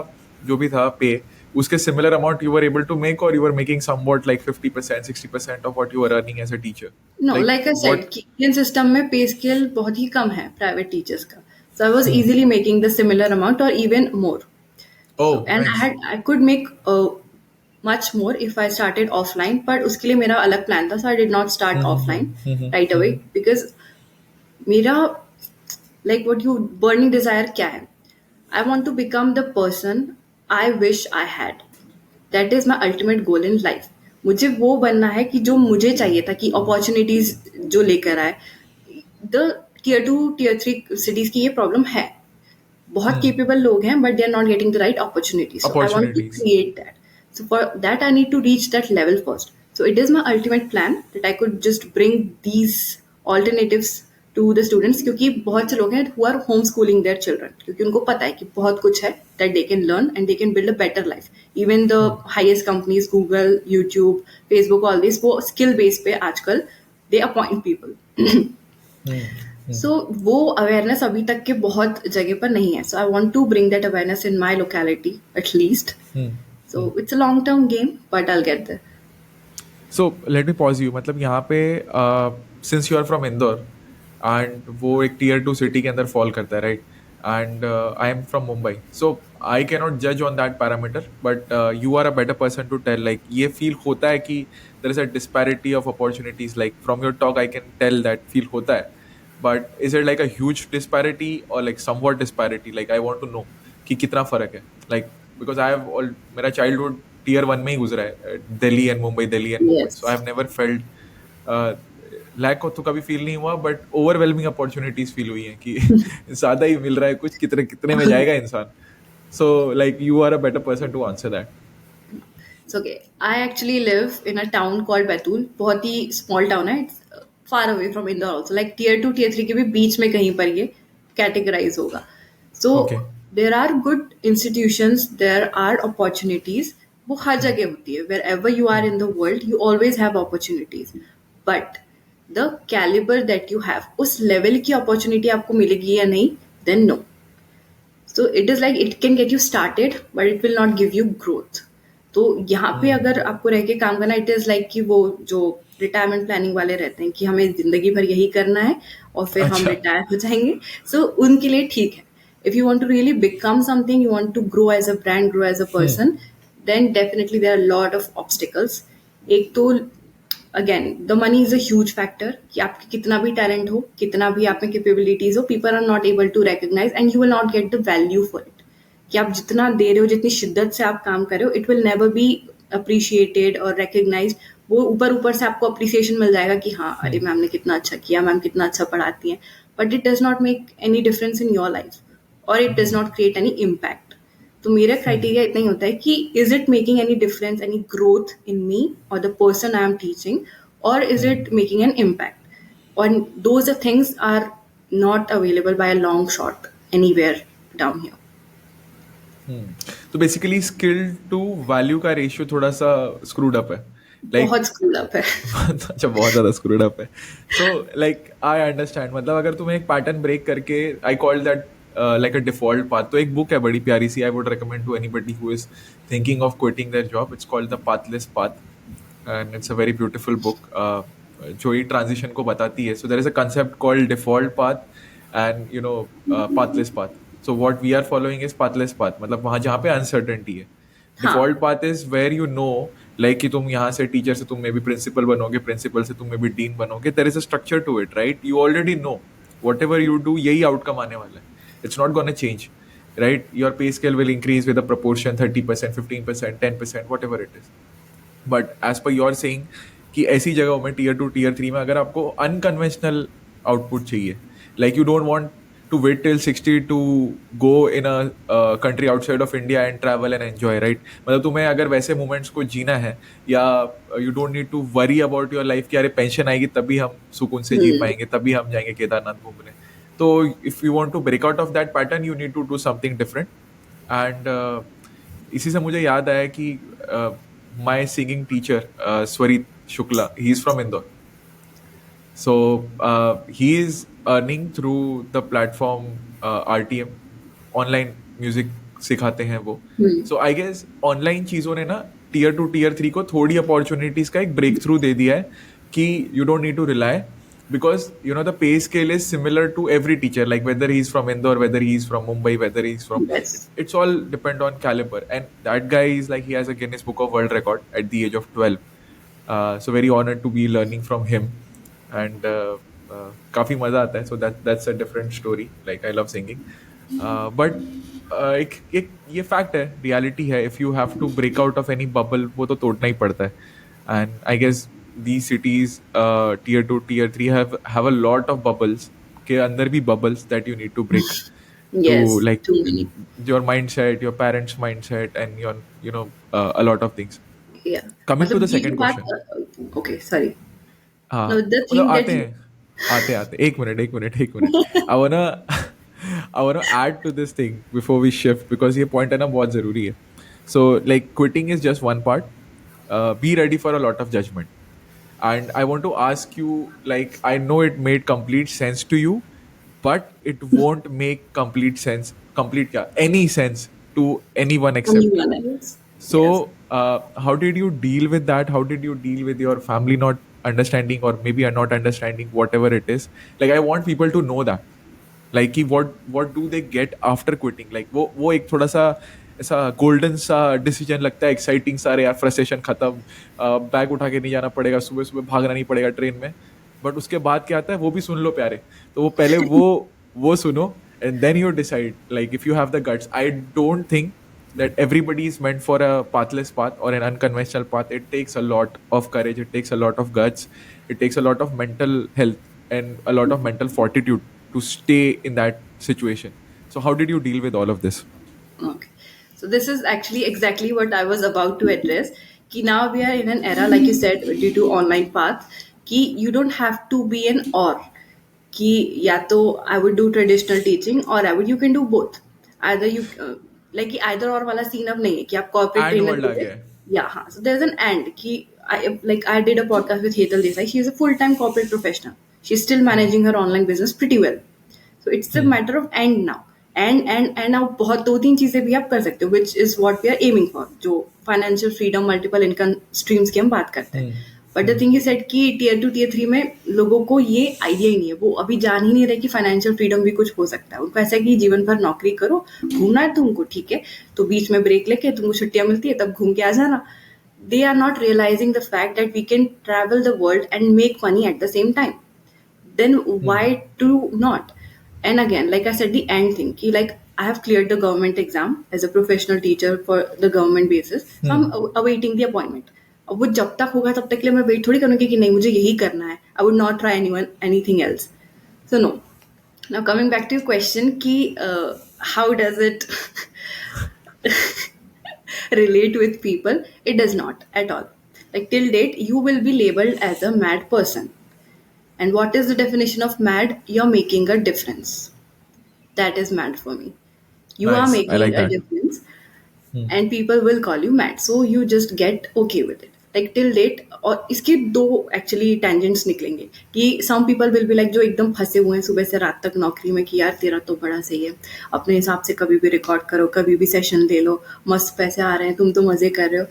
जो भी था पे, उसके similar amount you were able to make, और you were making somewhat like 50% 60% of what you were earning as a teacher. No, like like I said what. कि इंडियन सिस्टम में पे स्केल बहुत ही कम है प्राइवेट टीचर्स का. So I was easily making the similar amount और even more. So oh and nice. I could make much more if I started offline, but उसके लिए मेरा अलग plan था, so I did not start offline right away because मेरा like what you burning desire क्या है? I want to become the person I wish I had. That is my ultimate goal in life. मुझे वो बनना है कि जो मुझे चाहिए था, कि opportunities जो लेकर आए. The tier 2 tier 3 cities की ये problem है. बहुत capable लोग हैं but they are not getting the right opportunity, so I want to opportunities. create that. So for that I need to reach that level first. So it is my ultimate plan that I could just bring these alternatives to the students, क्योंकि बहुत से लोग हैं who are homeschooling their children क्योंकि उनको पता है कि बहुत कुछ है that they can learn and they can build a better life. Even the highest companies, Google, YouTube, Facebook, all this, वो skill base पे आजकल they appoint people. सो वो अवेयरनेस अभी तक के बहुत जगह पर नहीं है. So I want to bring that awareness in my locality at least. So it's a long term game but I get there. So let me pause you. मतलब यहाँ पे since you are from Indore and वो एक tier 2 city के अंदर fall करता है, right? And I am from Mumbai, so I can not जज on that parameter, but you are a better person to tell. Like ये फील होता है कि there is a disparity of opportunities. Like from your talk I can tell that feel होता है. But is it like a huge disparity और like somewhat disparity? Like I want to know कि कितना फर्क है. Like because I have all, मेरा childhood tier 1 में ही गुजरा है, Delhi and Mumbai, Delhi and Mumbai. So I yes. Have never felt lack of. तो कभी फील नहीं हुआ, बट ओवरवेलमिंग अपॉर्चुनिटीज फील हुई हैं कि ज्यादा ही मिल रहा है, कुछ कितने कितने में जाएगा इंसान. So like you are a better person to answer that. So okay, I actually live in a town called Batul. बहुत ही small town है. It's far away from Indore also. Like tier 2 tier 3 के भी बीच में कहीं पर ये categorize होगा. So okay. there are good institutions, there are opportunities. वो हर जगह होती है. Wherever you are in the world, you always have opportunities. But the caliber that you have, उस level की opportunity आपको मिलेगी या नहीं, then no. So it is like it can get you started but it will not give you growth. तो यहाँ पे अगर आपको रह के काम करना, इट इज़ लाइक कि वो जो रिटायरमेंट प्लानिंग वाले रहते हैं कि हमें जिंदगी भर यही करना है और फिर हम अच्छा. रिटायर हो जाएंगे. सो उनके लिए ठीक है. If you want to really become something, you want to grow as a brand, grow as a person, then definitely there are lot of obstacles. एक तो again the money is a huge factor कि आपके कितना भी talent हो, कितना भी आप में कैपेबिलिटीज हो, people are not able to recognise and you will not get the value for it. कि आप जितना दे रहे हो, जितनी शिद्दत से आप काम कर रहे हो, it will never be appreciated और रिकॉग्नाइज. वो ऊपर ऊपर से आपको अप्रिसिएशन मिल जाएगा कि हाँ अरे मैम ने कितना अच्छा किया, मैम कितना अच्छा पढ़ाती हैं, but it does not make any difference in your life और it does not create any impact. तो मेरा क्राइटेरिया इतना ही होता है कि is it making any difference, any growth in me और the person I am teaching, or is it making an impact? And those things are not available by a long shot. anywhere down here. तो basically skill to value का ratio थोड़ा सा screwed up है like बहुत school up है. अच्छा बहुत ज्यादा स्क्रूड अप है सो लाइक आई अंडरस्टैंड मतलब अगर तुम्हें एक पैटर्न ब्रेक करके I call that like a default path तो एक बुक है बड़ी प्यारी सी I would recommend to anybody who is thinking of quitting their job it's called the pathless path and it's a very beautiful book जो ये transition को बताती है so there is a concept called default path and you know pathless path so what we are following is pathless path मतलब वहां जहाँ पे uncertainty है हाँ. Default path is where you know like कि तुम यहाँ से टीचर से तुम मे बी प्रिंसिपल बनोगे प्रिंसिपल से तुम मे बी डीन बनोगे there is a structure to it right you already know whatever you do यही आउटकम आने वाला है it's not gonna change right your pay scale will increase with a proportion 30% 15% 10% whatever it is but as per your saying कि ऐसी जगहों में tier 2 tier 3 में अगर आपको अनकन्वेंशनल आउटपुट चाहिए like you don't want to wait till 60 to go in a country outside of India and travel and enjoy right मतलब तुम्हें अगर वैसे मोमेंट्स को जीना है या you don't need to worry about your life कि अरे पेंशन आएगी तभी हम सुकून से जी हम्म. पाएंगे तभी हम जाएंगे केदारनाथ घूमने तो if you want to break out of that pattern you need to do something different and इसी से मुझे याद आया कि my singing teacher Swarit Shukla he is from Indore so he is earning through the platform RTM online music सिखाते हैं वो हम्म. सो I guess online चीज़ों ने ना टीयर 2 टीयर 3 को थोड़ी अपॉर्चुनिटीज का एक ब्रेक थ्रू दे दिया है कि you don't need to rely because you know the pay scale is similar to every teacher like whether he is from Indore whether he is from Mumbai whether he is from Yes. it's all depend on caliber and that guy is like he has a Guinness Book of World Record at the age of 12 so very honored to be learning from him and काफी मजा आता है so that's a different story like I love singing but एक ये fact है reality है if you have to break out of any bubble वो तो तोड़ना ही पड़ता है and I guess these cities tier 2 tier 3 have a lot of bubbles के अंदर भी bubbles that you need to break to Yes, like too many. your mindset your parents mindset and your you know a lot of things Yeah. coming to मतलब the ये second बात. question Okay, sorry. हाँ No, the मतलब thing that आते you. हैं आते आते एक minute I wanna I wanna add to this thing before we shift because ये point है ना बहुत ज़रूरी है so like quitting is just one part be ready for a lot of judgment and I want to ask you like I know it made complete sense to you but it won't make complete क्या any sense to anyone except you Anyone else? Yes. so, how did you deal with that? How did you deal with your family not understanding or maybe are not understanding whatever it is? Like, I want people to know that. Like, कि what do they get after quitting? Like, वो एक थोड़ा सा ऐसा golden सा decision लगता है exciting सा अरे यार फ्रस्ट्रेशन खत्म बैग उठा के नहीं जाना पड़ेगा सुबह सुबह भागना नहीं पड़ेगा ट्रेन में बट उसके बाद क्या आता है वो भी सुन लो प्यारे तो वो पहले वो सुनो and then you decide like if you have the guts I don't think that everybody is meant for a pathless path or an unconventional path it takes a lot of courage it takes a lot of guts it takes a lot of mental health and a lot of mental fortitude to stay in that situation so how did you deal with all of this Okay. So this is actually exactly what I was about to address. Ki now we are in an era, like you said, due to online paths, ki you don't have to be an or. Ki ya to I would do traditional teaching or I would you can do both. Either you like कि either or वाला scene अब नहीं है कि आप corporate and trainer world हो आ गए. गया है Yeah, हाँ. So there's an and कि I did a podcast with Hetal Desai. She is a full-time corporate professional. She's still managing her online business pretty well. So it's a matter of and now. And आप बहुत दो तीन चीजें भी आप कर सकते हो which is what we are aiming for जो financial freedom multiple income streams की हम बात करते हैं but the thing is set कि टीयर 2 टीयर 3 में लोगों को ये आइडिया ही नहीं है वो अभी जान ही नहीं रहे कि फाइनेंशियल फ्रीडम भी कुछ हो सकता है उनको ऐसा है कि जीवन भर नौकरी करो घूमना है तुमको ठीक है तो बीच में ब्रेक लेके तुमको छुट्टियां मिलती है तब घूम के आ जाना they are not realizing the fact that we can travel the world and make money at the same time then why do not? And again, like I said, the end thing, ki like I have cleared the government exam as a professional teacher for the government basis, so I'm awaiting the appointment. अब वो जब तक होगा तब तक के लिए मैं वेट थोड़ी करूंगी कि नहीं मुझे यही करना है I would not try anything else so no now coming back to your question कि how does it relate with people it does not at all like till date you will be labeled as a mad person and what is the definition of mad? You're making a difference. that is mad for me. You are Nice. I making like a that. difference, Hmm. and people will call you mad, so you just get okay with it. Like till date, और इसके दो actually tangents निकलेंगे कि some people will be like जो एकदम फंसे हुए हैं सुबह से रात तक नौकरी में कि यार तेरा तो बड़ा सही है, अपने हिसाब से कभी भी रिकॉर्ड करो, कभी भी सेशन ले लो, मस्त पैसे आ रहे हैं, तुम तो मजे कर रहे हो।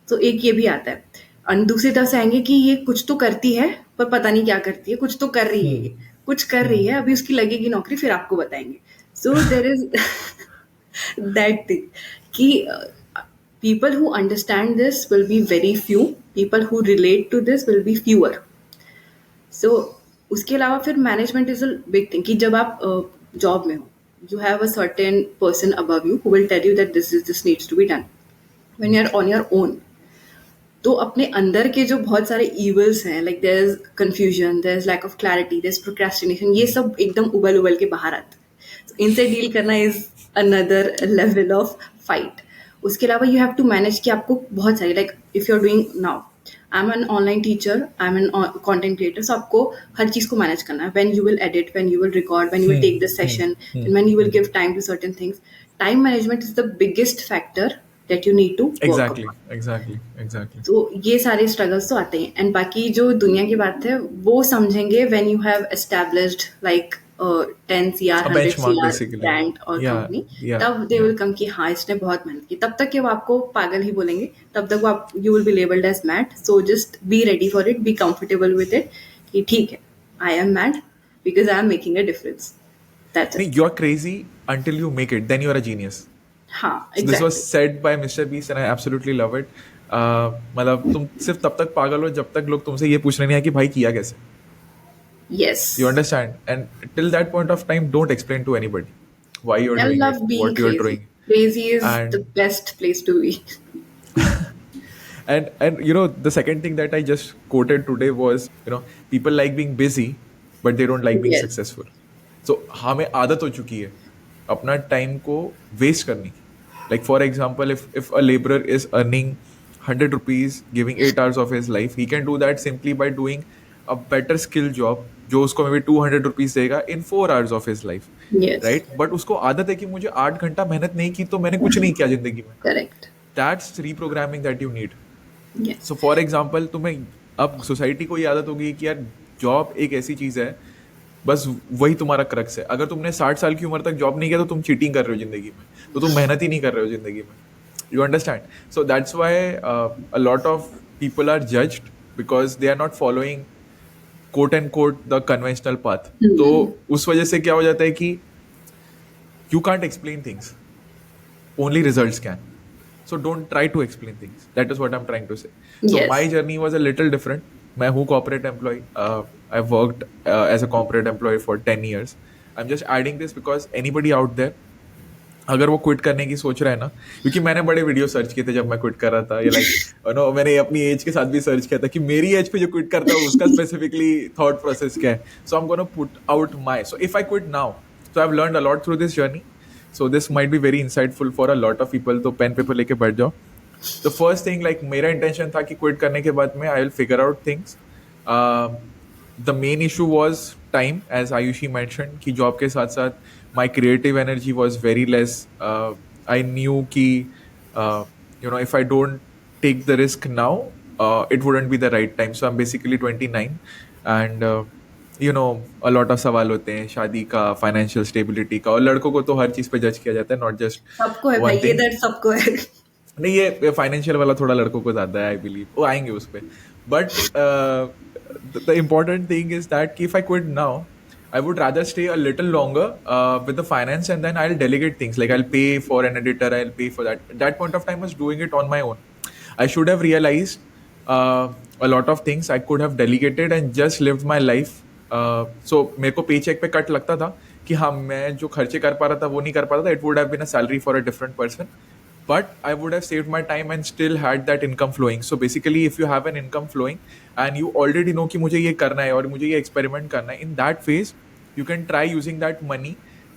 तो एक ये भी आता है। और दूसरी तरफ से आएंगे कि ये कुछ तो करती है पर पता नहीं क्या करती है, कुछ तो कर रही है, Hmm. ये कुछ कर रही Hmm. है, अभी उसकी लगेगी नौकरी फिर आपको बताएंगे। सो देर इज दैट थिंग कि people who understand this will be very few, people who relate to this will be fewer. So उसके अलावा फिर management is a big thing कि जब आप जॉब में हो, you have a certain person above you who will tell you that this needs to be done. When you are on your own, तो अपने अंदर के जो बहुत सारे इवल्स हैं, like there is confusion, there is lack of clarity, there is procrastination, ये सब एकदम उबल उबल के बाहर आते हैं। So, इनसे डील करना is another level of fight. उसके अलावा यू हैव टू मैनेज कि आपको बहुत सारी, like if you are doing now, I am an online teacher, I am an content creator, so आपको हर चीज को मैनेज करना है। When you will edit, when you will record, when you will take Hmm. The Hmm. Session, Hmm. And when you will Hmm. Give time to certain things. Time management is the biggest factor that you need to work Exactly. Upon. Exactly. Exactly. तो ये सारे struggles तो आते हैं, and बाकी जो दुनिया की बात है वो समझेंगे when you have established like 10 CR, A 100 CR benchmark, basically. Brand और Yeah. कंपनी। Yeah. तब दे Yeah. विल कम कि हाँ इसने बहुत मेहनत की, तब तक कि वो आपको पागल ही बोलेंगे, तब तक वो आप you will be labelled as mad. So just be ready for it, be comfortable with it कि ठीक है, I am mad because I am making a difference, that's No, it. you're crazy until you make it. Then you're a genius. हाँ So this was exactly. said by Mr. Beast, and I absolutely love it. मतलब तुम सिर्फ तब तक पागल हो जब तक लोग तुमसे ये पूछने नहीं आए कि भाई किया कैसे. Yes, You understand? And till that point of time, don't explain to anybody why you're I doing love it, being what you're crazy, doing, crazy is the and best place to be. and the second thing that I just quoted today was, people like being busy but they don't like being yes, successful. So हमें आदत हो चुकी है अपना time को waste करने की. Like for example, if a laborer is earning 100 rupees giving 8 hours of his life, he can do that simply by doing a better skill job जो उसको maybe 200 rupees देगा in 4 hours of his life, yes, right? But उसको आदत है कि मुझे 8 घंटा मेहनत नहीं की तो मैंने कुछ नहीं किया जिंदगी में. Correct, That's reprogramming that you need. Yes, so for example तुम्हें अब सोसाइटी को ये आदत होगी कि यार जॉब एक ऐसी चीज़ है, बस वही तुम्हारा क्रक्स है. अगर तुमने 60 साल की उम्र तक जॉब नहीं किया तो तुम चीटिंग कर रहे हो जिंदगी में, तो तुम मेहनत ही नहीं कर रहे हो जिंदगी में. You understand? So that's why a lot of people are judged because they are not following quote and quote the conventional path. तो उस वजह से क्या हो जाता है कि you can't explain things, only results can. So don't try to explain things. That is what I'm trying to say. So my yes. journey was a little different. मैं हूँ corporate employee. I've worked as a corporate employee for 10 years. I'm just adding this because anybody out there, अगर वो quit करने की सोच रहा है ना, क्योंकि मैंने बड़े वीडियो सर्च किए थे जब मैं क्विट कर रहा था, ये लाइक नो मैंने अपनी एज के साथ भी सर्च किया था कि मेरी एज पे जो क्विट करता है उसका स्पेसिफिकली थॉट प्रोसेस क्या है. So I am gonna put out my, so if I quit now, so I have learned a lot through this journey. So this might be very insightful for a lot of people. तो pen paper लेके बैठ जाओ. The first thing, like मेरा intention था कि quit करने के बाद में I will figure out things. The main issue was time, as Ayushi mention, कि जॉब के साथ साथ my creative energy was very less. I knew कि if I don't take the risk now, it wouldn't be the right time. So I'm basically 29, and a lot of सवाल होते हैं शादी का, फाइनेंशियल स्टेबिलिटी का, और लड़कों को तो हर चीज़ पे जज किया जाता है, नॉट जस्ट सबको है भाई, वन ये थिंग. दर्द सबको है। नहीं, ये फाइनेंशियल वाला थोड़ा लड़कों को ज़्यादा है, आई बिलीव. वो आएंगे उस पर. But the important thing is that कि if I quit now, I would rather stay a little longer with the finance, and then I'll delegate things. Like I'll pay for an editor, I'll pay for that. At that point of time, I was doing it on my own. I should have realized a lot of things. I could have delegated and just lived my life. So मेरे को पे check पे cut लगता था कि हाँ मैं जो खर्चे कर पा रहा था वो नहीं कर पा रहा था. It would have been a salary for a different person. But I would have saved my time and still had that income flowing. So basically, if you have an income flowing and you already know कि मुझे ये करना है और मुझे ये experiment करना है, in that phase, you can try using that money,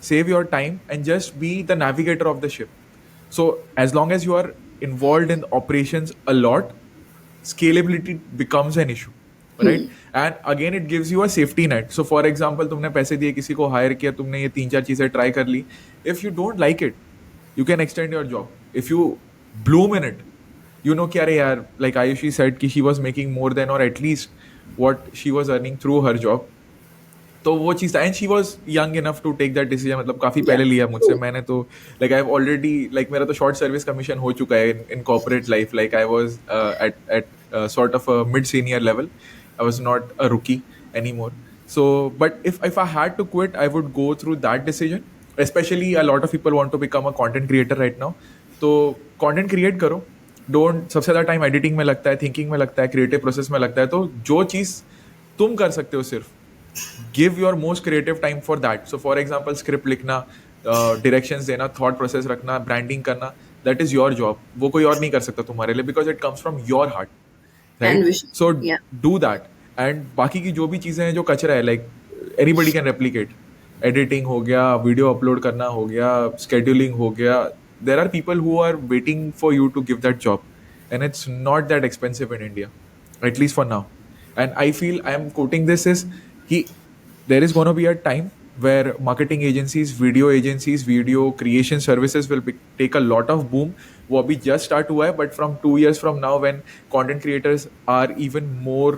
save your time, and just be the navigator of the ship. So as long as you are involved in operations a lot, scalability becomes an issue. Right. And again it gives you a safety net. So for example तुमने पैसे दिए, किसी को higher किया, तुमने ये तीन चार चीजें ट्राई कर ली. If you don't like it, you can extend your job. If you bloom in it, you know कि अरे यार, like Ayushi said कि she was making more than or at least what she was earning through her job. तो वो चीज़ था. And she was young enough to take that decision. मतलब काफ़ी Yeah, पहले लिया मुझसे. true. मैंने तो like I have already, like मेरा तो शॉर्ट सर्विस कमीशन हो चुका है in corporate life. Like I was at sort of a mid senior level. I was not a rookie anymore. So, but if I had to quit, I would go through that decision. Especially a lot of people want to become a content creator right now. तो content create करो. Don't. सबसे ज़्यादा time editing में लगता है, thinking में लगता है, क्रिएटिव प्रोसेस में लगता है. तो जो चीज़ तुम कर सकते हो सिर्फ, give your most creative time for that. So for example, script लिखना, directions देना, thought process रखना, branding करना, that is your job. वो कोई और नहीं कर सकता तुम्हारे लिए, because it comes from your heart, And right? vision. So Yeah. do that. And बाकी की जो भी चीज़ें हैं जो कचरा है, like anybody can replicate. Editing हो गया, वीडियो अपलोड करना हो गया, scheduling हो गया. There are people who are waiting for you to give that job, and it's not that expensive in India, at least for now. And I feel I am quoting this is कि there is going to be a time where marketing agencies, video creation services will take a lot of boom. वो अभी just start हुआ है, but from 2 years from now, when content creators are even more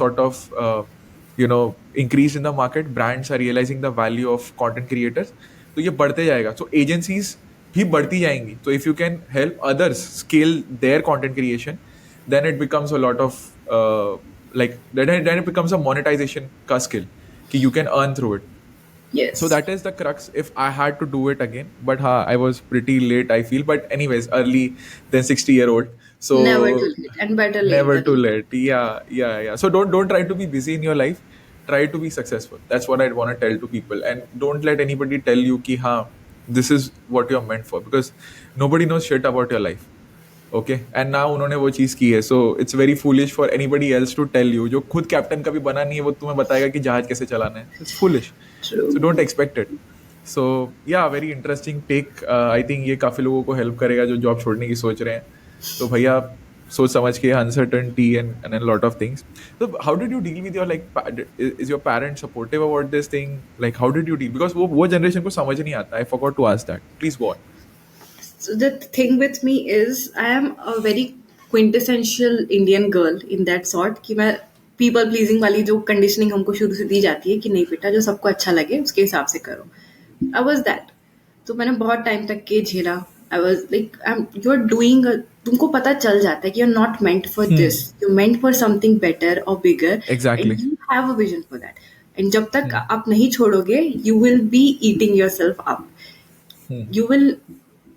sort of increased in the market, brands are realizing the value of content creators. तो ये बढ़ते जाएगा. So agencies भी बढ़ती जाएंगी. So if you can help others scale their content creation, then it becomes a lot of then it becomes a monetization का skill कि you can earn through it. So Yes. that is the crux if I had to do it again. But I was pretty late, I feel. But anyways, early than 60-year-old. So Never too late, and better late never than too never. late. Yeah. So don't try to be busy in your life. Try to be successful. That's what I'd want to tell to people. And don't let anybody tell you कि हाँ, this is what you're meant for, because nobody knows shit about your life. Okay. And ना उन्होंने वो चीज़ की है. So it's very foolish for anybody else to tell you. जो खुद कैप्टन कभी बना नहीं है, वो तुम्हें बताएगा कि जहाज कैसे चलाना है. It's foolish. So True. Don't expect it. So yeah, very interesting take. I think ये काफ़ी लोगों को हेल्प करेगा जो जॉब छोड़ने की सोच रहे हैं. तो भैया, सोच समझ के, uncertainty and lot of things. तो how did you deal with your, like, is your parents supportive about this thing? Like how did you deal? Because वो जनरेशन को समझ नहीं आता. I forgot to ask that. Please go on. So the thing with me is I am a very quintessential Indian girl in that sort कि मैं people pleasing वाली जो conditioning हमको शुरू से दी जाती है कि नहीं बेटा जो सबको अच्छा लगे उसके हिसाब से करो. I was that. तो मैंने बहुत टाइम तक के झेला. I was like you're doing तुमको पता चल जाता है कि you're not meant for this. You're meant for something better or bigger exactly. and you have a vision for that. And जब तक आप नहीं छोड़ोगे you will be eating yourself up. You will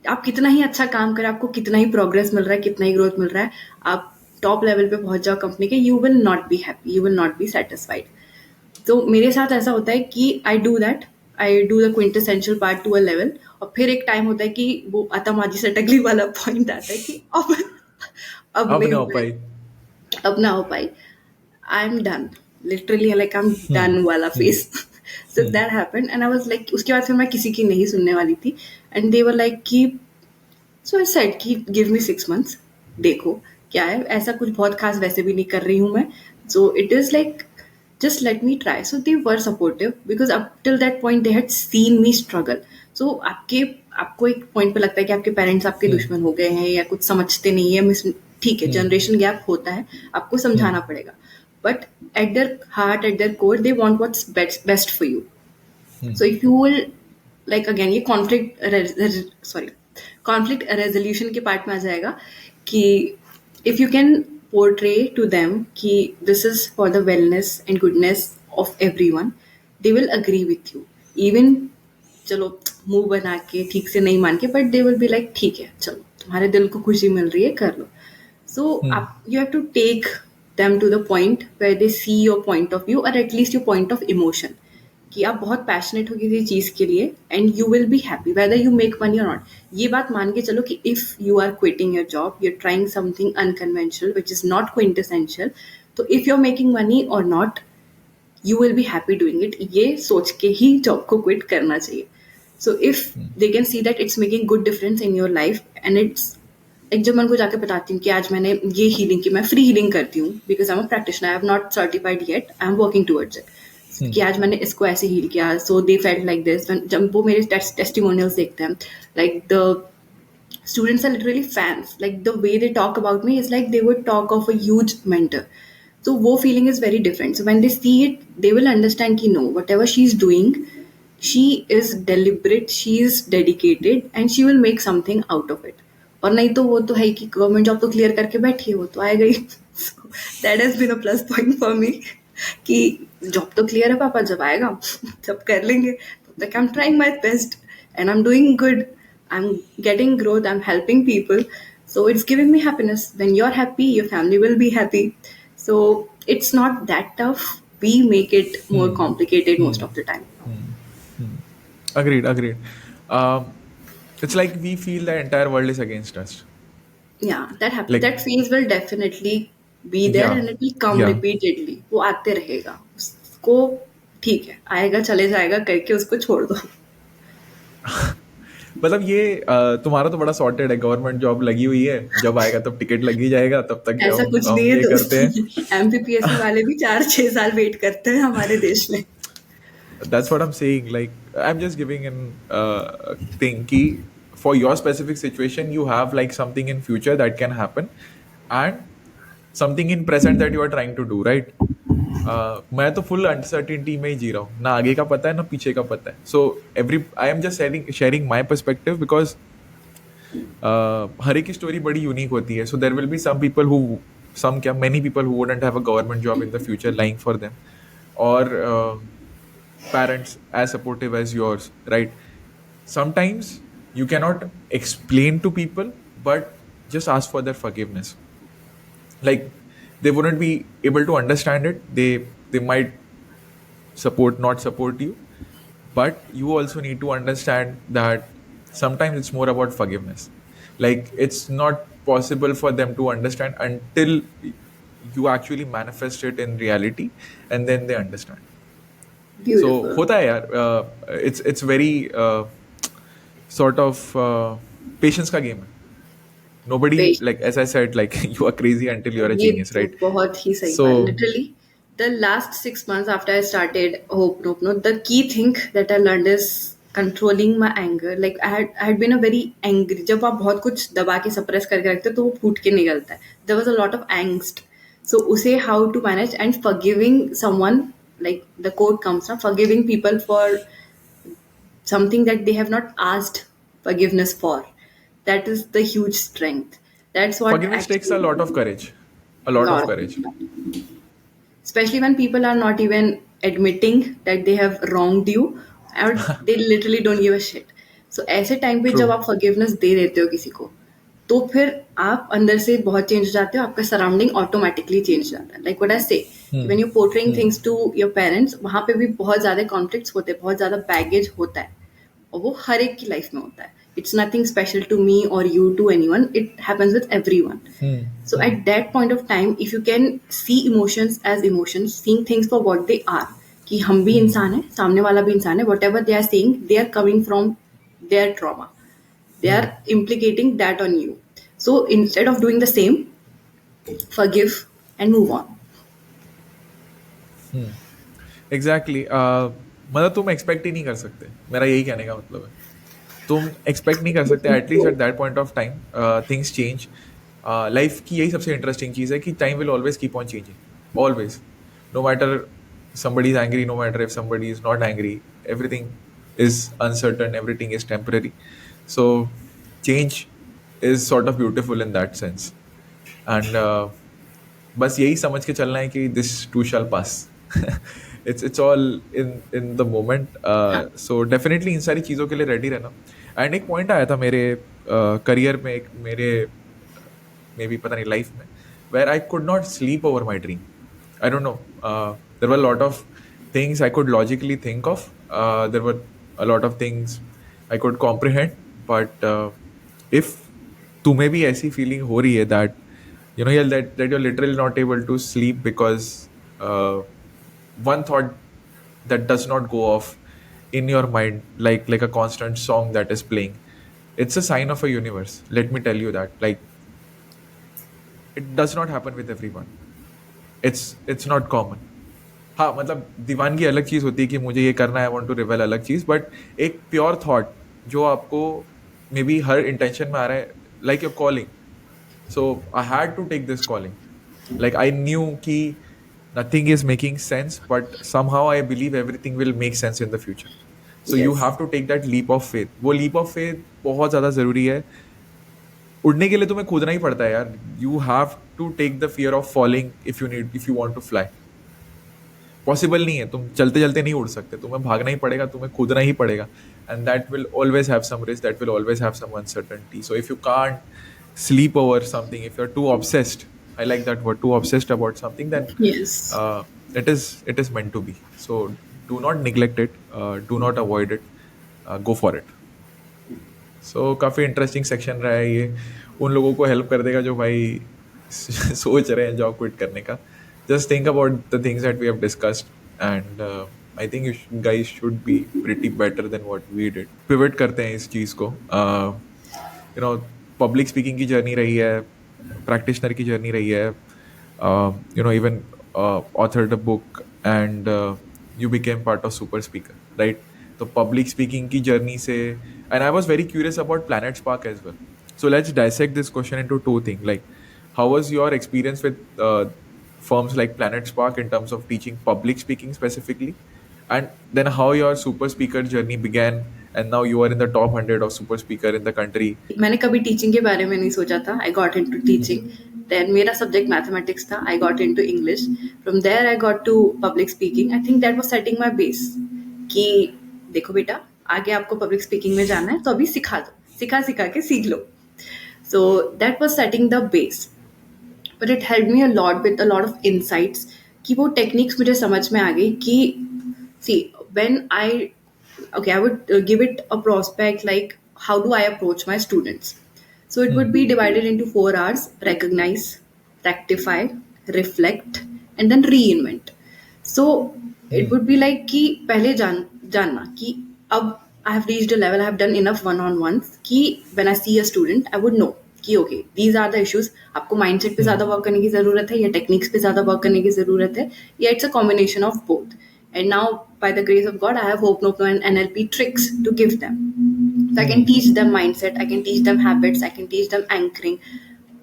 आप कितना ही अच्छा काम करें, आपको कितना ही प्रोग्रेस मिल रहा है, कितना ही ग्रोथ मिल रहा है, आप टॉप लेवल पे पहुंच जाओ कंपनी के, you will not be happy, you will not be satisfied. तो मेरे साथ ऐसा होता है कि I do the quintessential part to a level, और फिर एक टाइम होता है कि वो आतमाजी से टकली वाला पॉइंट आता है कि अब अब नहीं ना हो हो पाई. पाए, अब ना हो पाई. I am done, literally like I am done वाला face. So that happened and I was like, उसके बाद फिर मैं किसी की नहीं सुनने वाली थी. एंड दे वर लाइक कि सो आई सेड कि गिव मी 6 months, देखो क्या है, ऐसा कुछ बहुत खास वैसे भी नहीं कर रही हूँ मैं. सो it is like just let me try. So they were supportive because up till that point they had seen me struggle. So आपको एक पॉइंट पे लगता है कि आपके पेरेंट्स आपके दुश्मन हो गए हैं या कुछ समझते नहीं है, मिस, ठीक है, जनरेशन गैप होता है, आपको समझाना पड़ेगा, but at their heart, eight there core, they want what's best for you. So if you will, like again ये कॉन्फ्लिक्ट रेजोल्यूशन के पार्ट में आ जाएगा कि if you can portray to them कि this is for the wellness and goodness of everyone, they will agree with you. Even चलो मुंह बना के ठीक से नहीं मान के, but they will be like ठीक है, चलो तुम्हारे दिल को खुशी मिल रही है, कर लो. So you have to take them to the point where they see your point of view or at least your point of emotion. कि आप बहुत पैशनेट हो किसी चीज के लिए and you will be happy whether you make money और not. ये बात मान के चलो कि if you are quitting your job, you are trying something unconventional which is not quintessential, तो if you are making money और not, you will be happy doing it. ये सोच के ही जॉब को क्विट करना चाहिए. So if they can see that it's making good difference in your life and it's एक जब मैं उनको जाके बताती हूँ कि आज मैंने ये हीलिंग की, मैं फ्री हीलिंग करती हूँ because I am a practitioner, I have not certified yet, I am working towards it, कि आज मैंने इसको ऐसे हील किया, सो दे फेल्ट लाइक दिस। जब वो मेरे टेस्टिमोनियल्स देखते हैं, like the students are literally fans. Like the way they talk about me is like they would talk of a huge mentor. So wo feeling is very different. So when they see it, they will understand ki no, whatever she's doing, she is deliberate, she is dedicated, and she will make something out of it. और नहीं तो वो तो है कि government job तो clear करके बैठी है, वो तो आएगा ही। So that has been a plus point for me कि जॉब तो क्लियर है पापा, जब आएगा जब कर लेंगे, तब तक I am trying my best and I'm doing good. I'm getting growth. I'm helping people. So it's giving me happiness. When you're happy, your family will be happy. So it's not that tough. We make it more Hmm. complicated Hmm. most of the time. Hmm. Hmm. Agreed. Agreed. Um, it's like we feel the entire world is against us. Yeah, that happens. Like, That phase will definitely be there yeah, and it will come yeah. repeatedly. वो आते रहेगा. उसको ठीक है, आएगा चले जाएगा करके उसको छोड़ दो. मतलब ये तुम्हारा तो बड़ा सॉर्टेड है, गवर्नमेंट जॉब लगी हुई है, जब आएगा तब टिकट लग ही जाएगा, तब तक ऐसा कुछ हम नहीं है ये दोस्त। करते हैं. एमपीपीएससी वाले भी 4-6 साल वेट करते हैं हमारे देश में। That's what I'm saying. Like, I'm just giving an thing ki for your specific situation, you have like something in future that can happen, and something in present that you are trying to do, right? मैं तो full uncertainty में ही जी रहा हूँ, ना आगे का पता है ना पीछे का पता है. So every I am just sharing my perspective because हर एक की स्टोरी बड़ी यूनिक होती है. So there will be some people who some क्या many people who wouldn't have a government job in the future lying for them, और parents as supportive as yours, right? Sometimes you cannot explain to people, but just ask for their forgiveness. Like, they wouldn't be able to understand it. They might support not support you, but you also need to understand that sometimes it's more about forgiveness. Like, it's not possible for them to understand until you actually manifest it in reality, and then they understand. So Beautiful. होता है यार, it's very sort of patience का game है. Nobody, like as I said, like you are crazy until you are a ये genius, तो right? बहुत ही सही So बात, literally the last 6 months after I started Hope Nope No, the key thing that I learned is controlling my anger. Like I had been a very angry, जब आप बहुत कुछ दबा के सप्रेस करके रखते हो तो वो फूट के निकलता है. There was a lot of angst. So उसे how to manage and forgiving someone, like the quote comes from forgiving people for something that they have not asked forgiveness for. That is the huge strength. That's what forgiveness takes a lot of actually courage, a lot of lot, courage. especially when people are not even admitting that they have wronged you, or they literally don't give a shit. So ऐसे time पे जब True. आप forgiveness दे देते हो किसी को, तो फिर आप अंदर से बहुत चेंज हो जाते हो, आपका सराउंडिंग ऑटोमेटिकली चेंज हो जाता है. Like what I say, Hmm. When you portraying Hmm. Things to your parents, वहां पे भी बहुत ज्यादा कॉन्फ्लिक्ट्स होते हैं, बहुत ज्यादा बैगेज होता है, और वो हर एक की लाइफ में होता है. It's nothing special to me और you to anyone, it happens with everyone. Hmm. So Hmm. at that point of time, if you can see emotions as emotions, seeing things for what they are, कि हम भी Hmm. इंसान है, सामने वाला भी इंसान है, whatever they are saying, they are coming from their trauma. They Hmm. are implicating that on you. So instead of doing the same, forgive and move on. Hmm. Exactly मतलब तुम एक्सपेक्ट ही नहीं कर सकते, मेरा यही कहने का मतलब है. तुम एक्सपेक्ट नहीं कर सकते, at least at that point of time things change. Life की यही सबसे इंटरेस्टिंग चीज़ है कि time will always keep on changing, always. No matter somebody is angry, no matter if somebody is not angry, everything is uncertain, everything is temporary. So change is sort of beautiful in that sense. And बस यही समझ के चलना है कि this too shall pass. It's all in the moment. हाँ. So definitely in सारी चीज़ों के लिए रेडी रहना. एंड एक पॉइंट आया था मेरे करियर में, एक मेरे मे बी पता नहीं लाइफ में, where I could not sleep over my dream. I don't know, there were lot of things I could logically think of. There were a lot of things I could comprehend, but if तुम्हें भी ऐसी feeling हो रही है that you know, yeah, that you're literally not able to sleep because uh, one thought that does not go off in your mind, like a constant song that is playing, it's a sign of a universe. Let me tell you that. Like, it does not happen with everyone. It's not common. हाँ, मतलब दीवानगी अलग चीज होती है कि मुझे ये करना है, आई वांट टू रिवेल, अलग चीज. बट एक प्योर थॉट जो आपको मे बी हर इंटेंशन में आ रहा है, like your calling. So I had to take this calling. Like I knew कि nothing is making sense, but somehow I believe everything will make sense in the future. So you Yes. have to take that leap of faith. वो leap of faith बहुत ज़्यादा ज़रूरी है. उड़ने के लिए तुम्हें कूदना ही पड़ता है यार. You have to take the fear of falling if you want to fly. Possible नहीं है. तुम चलते चलते नहीं उड़ सकते. तुम्हें भागना ही पड़ेगा, तुम्हें कूदना ही पड़ेगा. And that will always have some risk, that will always have some uncertainty. So if you can't sleep over something, if you're too obsessed, I like that word, too obsessed about something, then Yes. uh, it is meant to be. So do not neglect it, do not avoid it, go for it. सो काफ़ी interesting section रहा है ये. उन लोगों को help कर देगा जो भाई सोच रहे हैं जॉब क्विट करने का. Just think about the things that we have discussed, and I think you guys should be pretty better than what we did. Pivot करते हैं इस चीज़ को. यू नो, पब्लिक स्पीकिंग की जर्नी रही है, प्रैक्टिशनर की जर्नी रही है. Even authored a book, and you became part of super speaker, right? तो पब्लिक स्पीकिंग की जर्नी से, and I was very curious about Planet Spark as well. So let's dissect this question into two things. Like, how was your experience with firms like Planet Spark in terms of teaching public speaking specifically, and then how your super speaker journey began, and now you are in the top 100 of super speaker in the country. मैंने कभी teaching के बारे में नहीं सोचा था. I got into teaching. Then मेरा subject mathematics था. I got into English. From there I got to public speaking. I think that was setting my base कि देखो बेटा, आगे आपको पब्लिक स्पीकिंग में जाना है तो अभी सिखा दो, सिखा सिखा के सीख लो. So that was setting the base. But it help me a lot with a lot of insights कि वो टेक्निक्स मुझे समझ में आ गई कि see when I okay, I would give it a prospect like how do I approach my students. So it would be divided into 4 hours: recognize, rectify, reflect, and then reinvent. So it would be like कि पहले जानना कि अब I have reached a level, I have done enough one-on-ones कि when I see a student I would know कि okay, these are the issues. आपको mindset पे ज़्यादा work करने की ज़रूरत है या techniques पे ज़्यादा work करने की ज़रूरत है या it's a combination of both. And now, by the grace of God, I have Hope and NLP tricks to give them. So I can teach them mindset, I can teach them habits, I can teach them anchoring.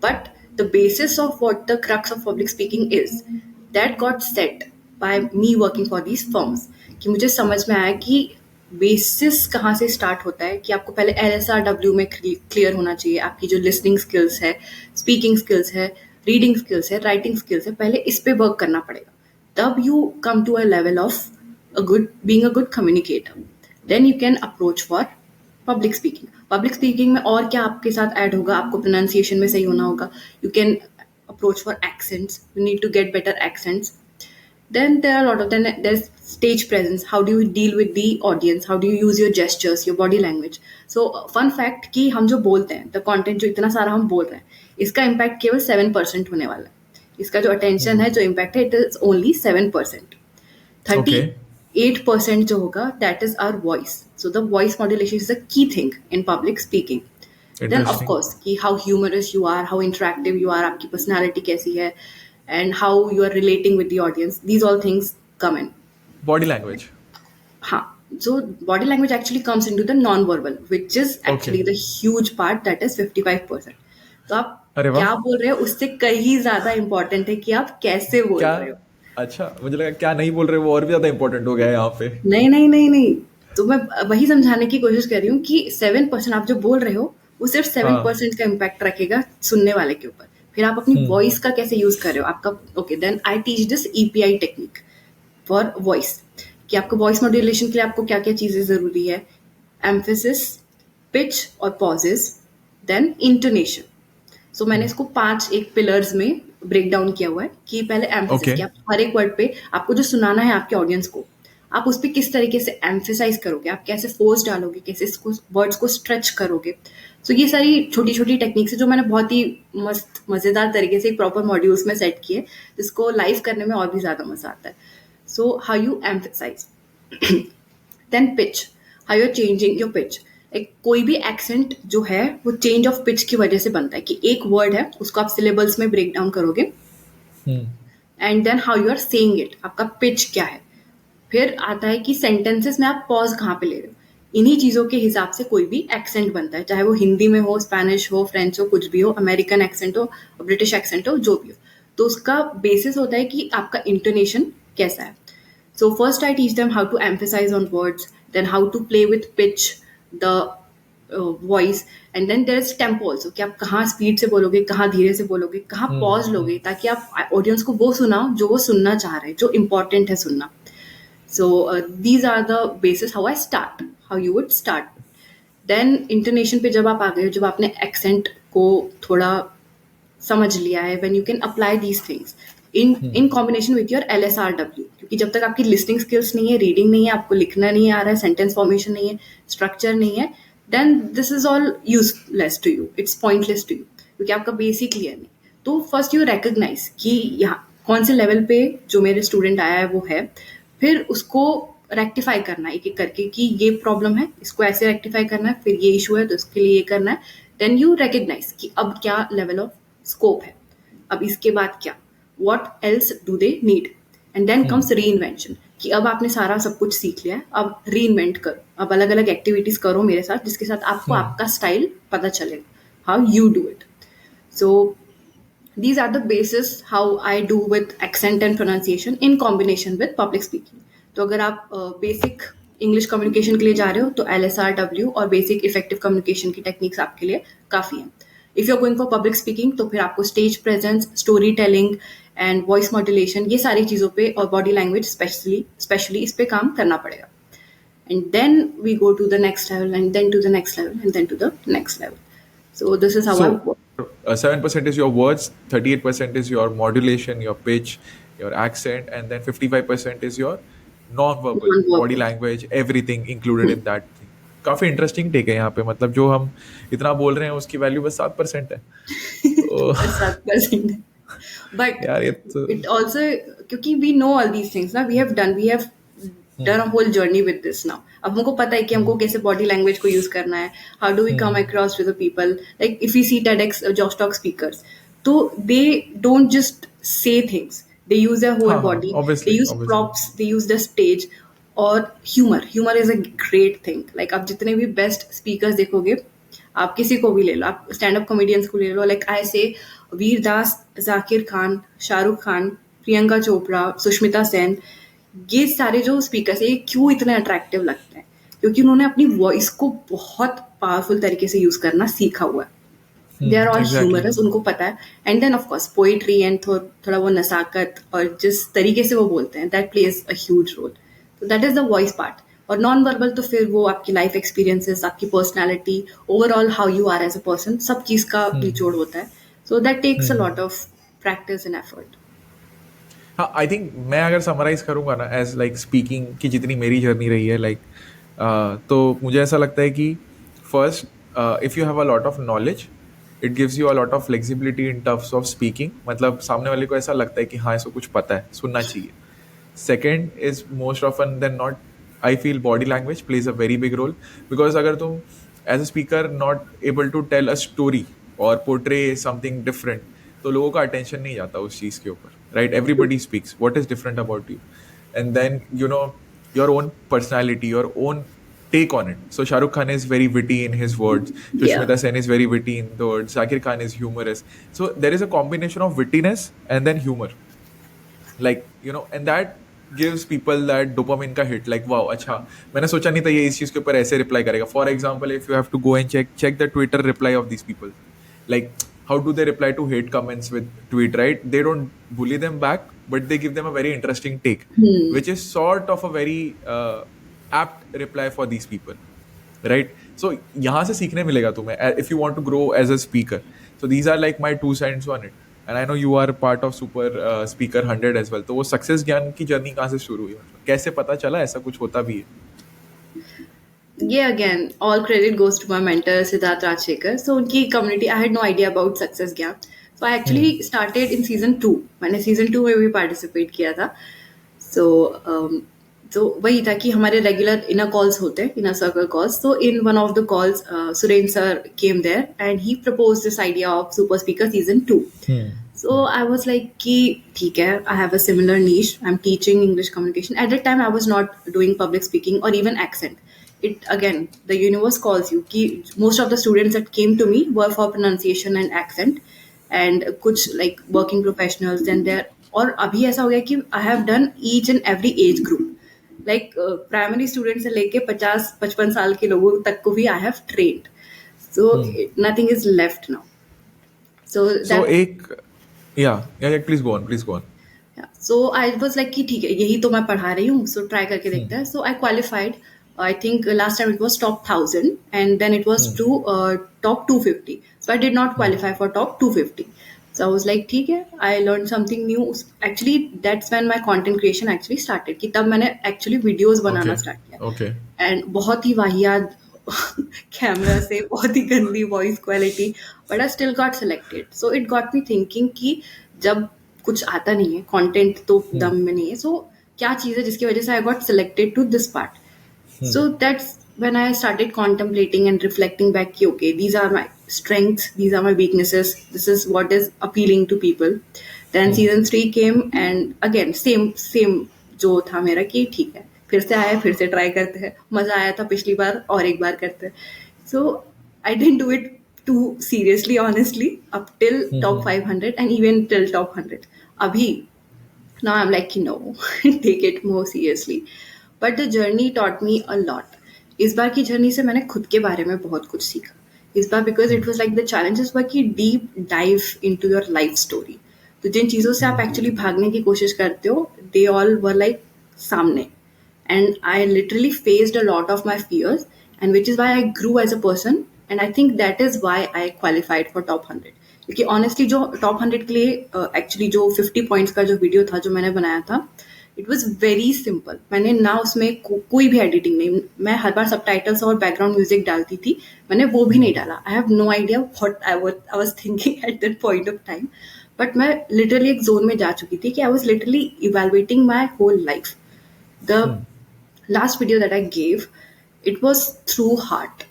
But the basis of what the crux of public speaking is, that got set by me working for these firms. कि मुझे समझ में आया कि basis कहाँ से start होता है कि आपको पहले LSRW में क्लियर होना चाहिए. आपकी जो लिसनिंग स्किल्स है, स्पीकिंग स्किल्स है, रीडिंग स्किल्स है, राइटिंग स्किल्स है, पहले इस पे वर्क करना पड़ेगा. तब you come to a level of being a good communicator. Then you can approach for public speaking. Public speaking में और क्या आपके साथ ऐड होगा? आपको प्रोनाउंसिएशन में सही होना होगा. You can approach for accents. You need to get better accents. Then there are a lot of, then there's stage presence. How do you deal with the audience? How do you use your gestures, your body language? So fun fact कि हम जो बोलते हैं, the content जो इतना सारा हम बोल रहे हैं, इसका impact केवल 7% होने वाला है. इसका जो attention है, जो impact है, it is only 7%. Okay, 38% जो होगा, that is our voice. So the voice modulation is a key thing in public speaking. Then of interesting. course कि how humorous you are, how interactive you are, आपकी personality कैसी है, and how you are relating with the audience. These all things come in. Body language. हाँ. So body language actually comes into the non-verbal, which is Okay. actually the huge part, that is 55%. तो आप अरे वाह. क्या बोल रहे हो उससे कहीं ज्यादा इम्पोर्टेंट है कि आप कैसे बोल क्या? रहे हो. अच्छा, मुझे लगा क्या नहीं बोल रहे वो और भी ज्यादा इंपॉर्टेंट हो गया है यहाँ पे. नहीं नहीं नहीं नहीं. तो मैं वही समझाने की कोशिश कर रही हूँ कि 7% आप जो बोल रहे हो वो सिर्फ सेवन हाँ. परसेंट का इम्पैक्ट रखेगा सुनने वाले के ऊपर. फिर आप अपनी वॉइस का कैसे यूज कर रहे हो आपका. Okay, then I teach this EPI technique for voice कि आपको वॉइस मॉड्यूलेशन के लिए आपको क्या क्या चीजें जरूरी है. एम्फेसिस, पिच और पॉजेज, देन इंटोनेशन. सो मैंने इसको 5 एक पिलर्स में ब्रेक डाउन किया हुआ है कि पहले एम्फेसिस ओके. क्या, हर एक वर्ड पे आपको जो सुनाना है आपके ऑडियंस को, आप उस पर किस तरीके से एम्फेसाइज करोगे, आप कैसे फोर्स डालोगे, कैसे इसको वर्ड्स को स्ट्रेच करोगे. सो ये सारी छोटी छोटी टेक्निक्स है जो मैंने बहुत ही मस्त मजेदार तरीके से एक प्रॉपर मॉड्यूल्स में सेट किए, जिसको लाइव करने में और भी ज्यादा मजा आता है. So how you emphasise. Then pitch, how you're changing your pitch. एक कोई भी एक्सेंट जो है वो चेंज ऑफ पिच की वजह से बनता है कि एक वर्ड है उसको आप सिलेबल्स में ब्रेक डाउन करोगे hmm and then how you are saying it, आपका पिच क्या है। फिर आता है कि सेंटेंसेस में आप पॉज कहाँ पे ले रहे हो। इन्हीं चीजों के हिसाब से कोई भी एक्सेंट बनता है, चाहे वो हिंदी में हो, स्पेनिश हो, फ्रेंच हो, कुछ भी हो, अमेरिकन एक्सेंट हो, ब्रिटिश एक्सेंट हो, जो भी हो। तो उसका बेसिस होता है कि आपका इंटोनेशन कैसा है। So first I teach them how to emphasize on words, then how to play with pitch, the voice, and then there is tempo also कि आप कहाँ स्पीड से बोलोगे, कहाँ धीरे से बोलोगे, कहाँ पॉज लोगे, हम्म ताकि आप ऑडियंस को वो सुनाओ जो वो सुनना चाह रहे हैं, जो इम्पोर्टेंट है सुनना। So these are the basis how I start, how you would start. Then intonation पे जब आप आ गए हो, जब आपने एक्सेंट को थोड़ा समझ लिया है, when you can apply these things in combination with your LSRW, क्योंकि जब तक आपकी लिसनिंग स्किल्स नहीं है, रीडिंग नहीं है, आपको लिखना नहीं आ रहा है, सेंटेंस फॉर्मेशन नहीं है, स्ट्रक्चर नहीं है, then this is all useless to you, it's pointless to you, क्योंकि आपका बेसिक क्लियर नहीं। तो फर्स्ट यू रिकग्नाइज कि यहाँ कौन से लेवल पे जो मेरे स्टूडेंट आया है वो है, फिर उसको रेक्टिफाई करना है एक एक करके कि ये प्रॉब्लम है, इसको ऐसे रेक्टिफाई करना है, फिर ये इशू है तो इसके लिए ये करना है। देन यू रिकग्नाइज कि अब क्या लेवल ऑफ स्कोप है, अब इसके बाद क्या, what else do they need. And then comes reinvention कि अब आपने सारा सब कुछ सीख लिया है, अब री इन्वेंट करो, अब अलग अलग एक्टिविटीज करो मेरे साथ जिसके साथ आपको हम्म आपका स्टाइल पता चलेगा, how you do it. So these are the basis how I do with accent and pronunciation in combination with public speaking. तो अगर आप बेसिक इंग्लिश कम्युनिकेशन के लिए जा रहे हो तो LSRW और बेसिक इफेक्टिव कम्युनिकेशन की टेक्निक्स आपके लिए काफ़ी हैं। If you are going for public speaking तो फिर आपको stage presence, storytelling and voice modulation, ये सारी चीज़ों पे और बॉडी लैंग्वेज स्पेशली इस पे काम करना पड़ेगा। And then we go to the next level and then to the next level and then to the next level. So this is how I So work. 7% is your words, 38% is your modulation, your pitch, your accent, and then 55% is your non-verbal non body verbal. language, everything included in that thing. काफी interesting take है यहाँ पे, मतलब जो हम इतना बोल रहे हैं उसकी वैल्यू बस 7% है। तो बस 7% है। But यार ये तो it also, क्योंकि we know all these things ना, we have done a whole journey with this now. अब हमको पता है कि हमको कैसे बॉडी लैंग्वेज को यूज करना है, how do we come across to the people, like if we see TEDx Josh Talk speakers, तो they don't just say things, they use their whole हाँ हाँ body, they obviously use obviously props, they use the stage, और humour is a great thing. Like आप जितने भी best speakers देखोगे, आप किसी को भी ले लो, आप स्टैंड अप कॉमेडियंस को ले लो, लाइक आई से वीर दास, जाकिर खान, शाहरुख खान, प्रियंका चोपड़ा, सुष्मिता सेन, ये सारे जो स्पीकर्स है ये क्यों इतने अट्रैक्टिव लगते हैं, क्योंकि उन्होंने अपनी वॉइस को बहुत पावरफुल तरीके से यूज करना सीखा हुआ है। They are all exactly humorous, उनको पता है। And then of course poetry and थोड़ा वो नसाकत और जिस तरीके से वो बोलते हैं, that plays a huge role. तो that is the voice part. और नॉन वर्बल तो फिर वो आपकी लाइफ एक्सपीरियंसेस, आपकी personality, overall how you are as a person, सब चीज का निचोड़ होता है। So that takes a lot of practice and effort. हाँ आई थिंक मैं अगर समराइज करूंगा ना एज लाइक स्पीकिंग की जितनी मेरी जर्नी रही है लाइक तो मुझे ऐसा लगता है कि first if you have a lot of knowledge it gives you a lot of flexibility in terms of speaking, मतलब सामने वाले को ऐसा लगता है कि हाँ इसको कुछ पता है, सुनना चाहिए. Second is most often than not, I feel body language plays a very big role because अगर तुम as a speaker not able to tell a story or portray something different, तो लोगों का attention नहीं जाता उस चीज़ के ऊपर, right? Everybody speaks. What is different about you? And then you know your own personality, your own take on it. So Shah Rukh Khan is very witty in his words. Yeah. Sushmita Sen is very witty in the words. Zakir Khan is humorous. So there is a combination of wittiness and then humor. Like and that gives people that dopamine का hit, like wow अच्छा मैंने सोचा नहीं था ये इस चीज के ऊपर ऐसे रिप्लाई करेगा. For example if you have to go and check the Twitter reply of these people, like how do they reply to hate comments with tweet, right? They don't bully them back but they give them a very interesting take, which is sort of a very apt reply for these people, right? So यहाँ से सीखने मिलेगा तुम्हें if you want to grow as a speaker. So these are like my 2 cents on it. And I know you are part of Super Speaker 100 as well. तो वो success ज्ञान की journey कहाँ से शुरू हुई, मतलब कैसे पता चला ऐसा कुछ होता भी है? Yeah, again, all credit goes to my mentor Siddharth Rajshekar. So उनकी community, I had no idea about Success Gap. So I actually started in season 2. मैंने season 2 में भी participate किया था. So तो वही था कि हमारे रेगुलर इनर कॉल्स होते हैं, इनर सर्कल कॉल्स. तो in one of the calls Suren sir came there and he propose this idea of super speaker season 2. So I was like कि ठीक है, I have a similar niche. I'm teaching English communication. At that time, I was not doing public speaking or even accent. It again, the universe calls you. कि most of the students that came to me were for pronunciation and accent, and कुछ like working professionals and there. और अभी ऐसा हो गया कि I have done each and every age group. Like primary student से लेके 50-55 साल के लोगों तक को भी I have trained. So nothing is left now. So so that एक या please go on, please go on. So I was like कि ठीक है, यही तो मैं पढ़ा रही हूँ, सो ट्राई करके देखते हैं. So I qualified. I think last time it was top 1000 and then it was to top 250. So I did not qualify for top 250. So I was like, ठीक है, I learned something new. Actually, that's when my content creation actually started. कि तब मैंने actually videos okay. बनाना start किया. Okay. And बहुत ही वाहियात camera से, बहुत ही गंदी voice quality, but I still got selected. So it got me thinking कि जब कुछ आता नहीं है, कंटेंट तो दम में नहीं है, सो क्या चीज़ है जिसकी वजह से I got selected to this part. So that's when I started contemplating and reflecting back. Okay, these are my strengths, these are my weaknesses. This is what is appealing to people. Then season 3 came and again same जो था मेरा कि ठीक है, फिर से आया, फिर से ट्राई करते हैं. मजा आया था पिछली बार, और एक बार करते हैं. So I didn't do it too seriously, honestly, up till top 500 and even till top 100. अभी now I'm like, no, take it more seriously. But the journey taught me a lot. इस बार की जर्नी से मैंने खुद के बारे में बहुत कुछ सीखा. इस बार because it was like the challenges were की deep dive into your life story. तो जिन चीज़ों से आप एक्चुअली भागने की कोशिश करते हो, दे ऑल वर लाइक सामने. And I literally faced a lot of my fears, and which is why I grew as a person. And I think that is why I qualified for top 100. क्योंकि honestly जो top 100 के लिए actually जो 50 points का जो video था जो मैंने बनाया था, इट वॉज वेरी सिंपल. मैंने ना उसमें कोई भी एडिटिंग नहीं, मैं हर बार सबटाइटल्स और बैकग्राउंड म्यूजिक डालती थी, मैंने वो भी नहीं डाला. I have no idea what I was thinking at that point of time. But मैं लिटरली एक जोन में जा चुकी थी कि I was literally evaluating my whole life. The last video that I gave, it was through heart.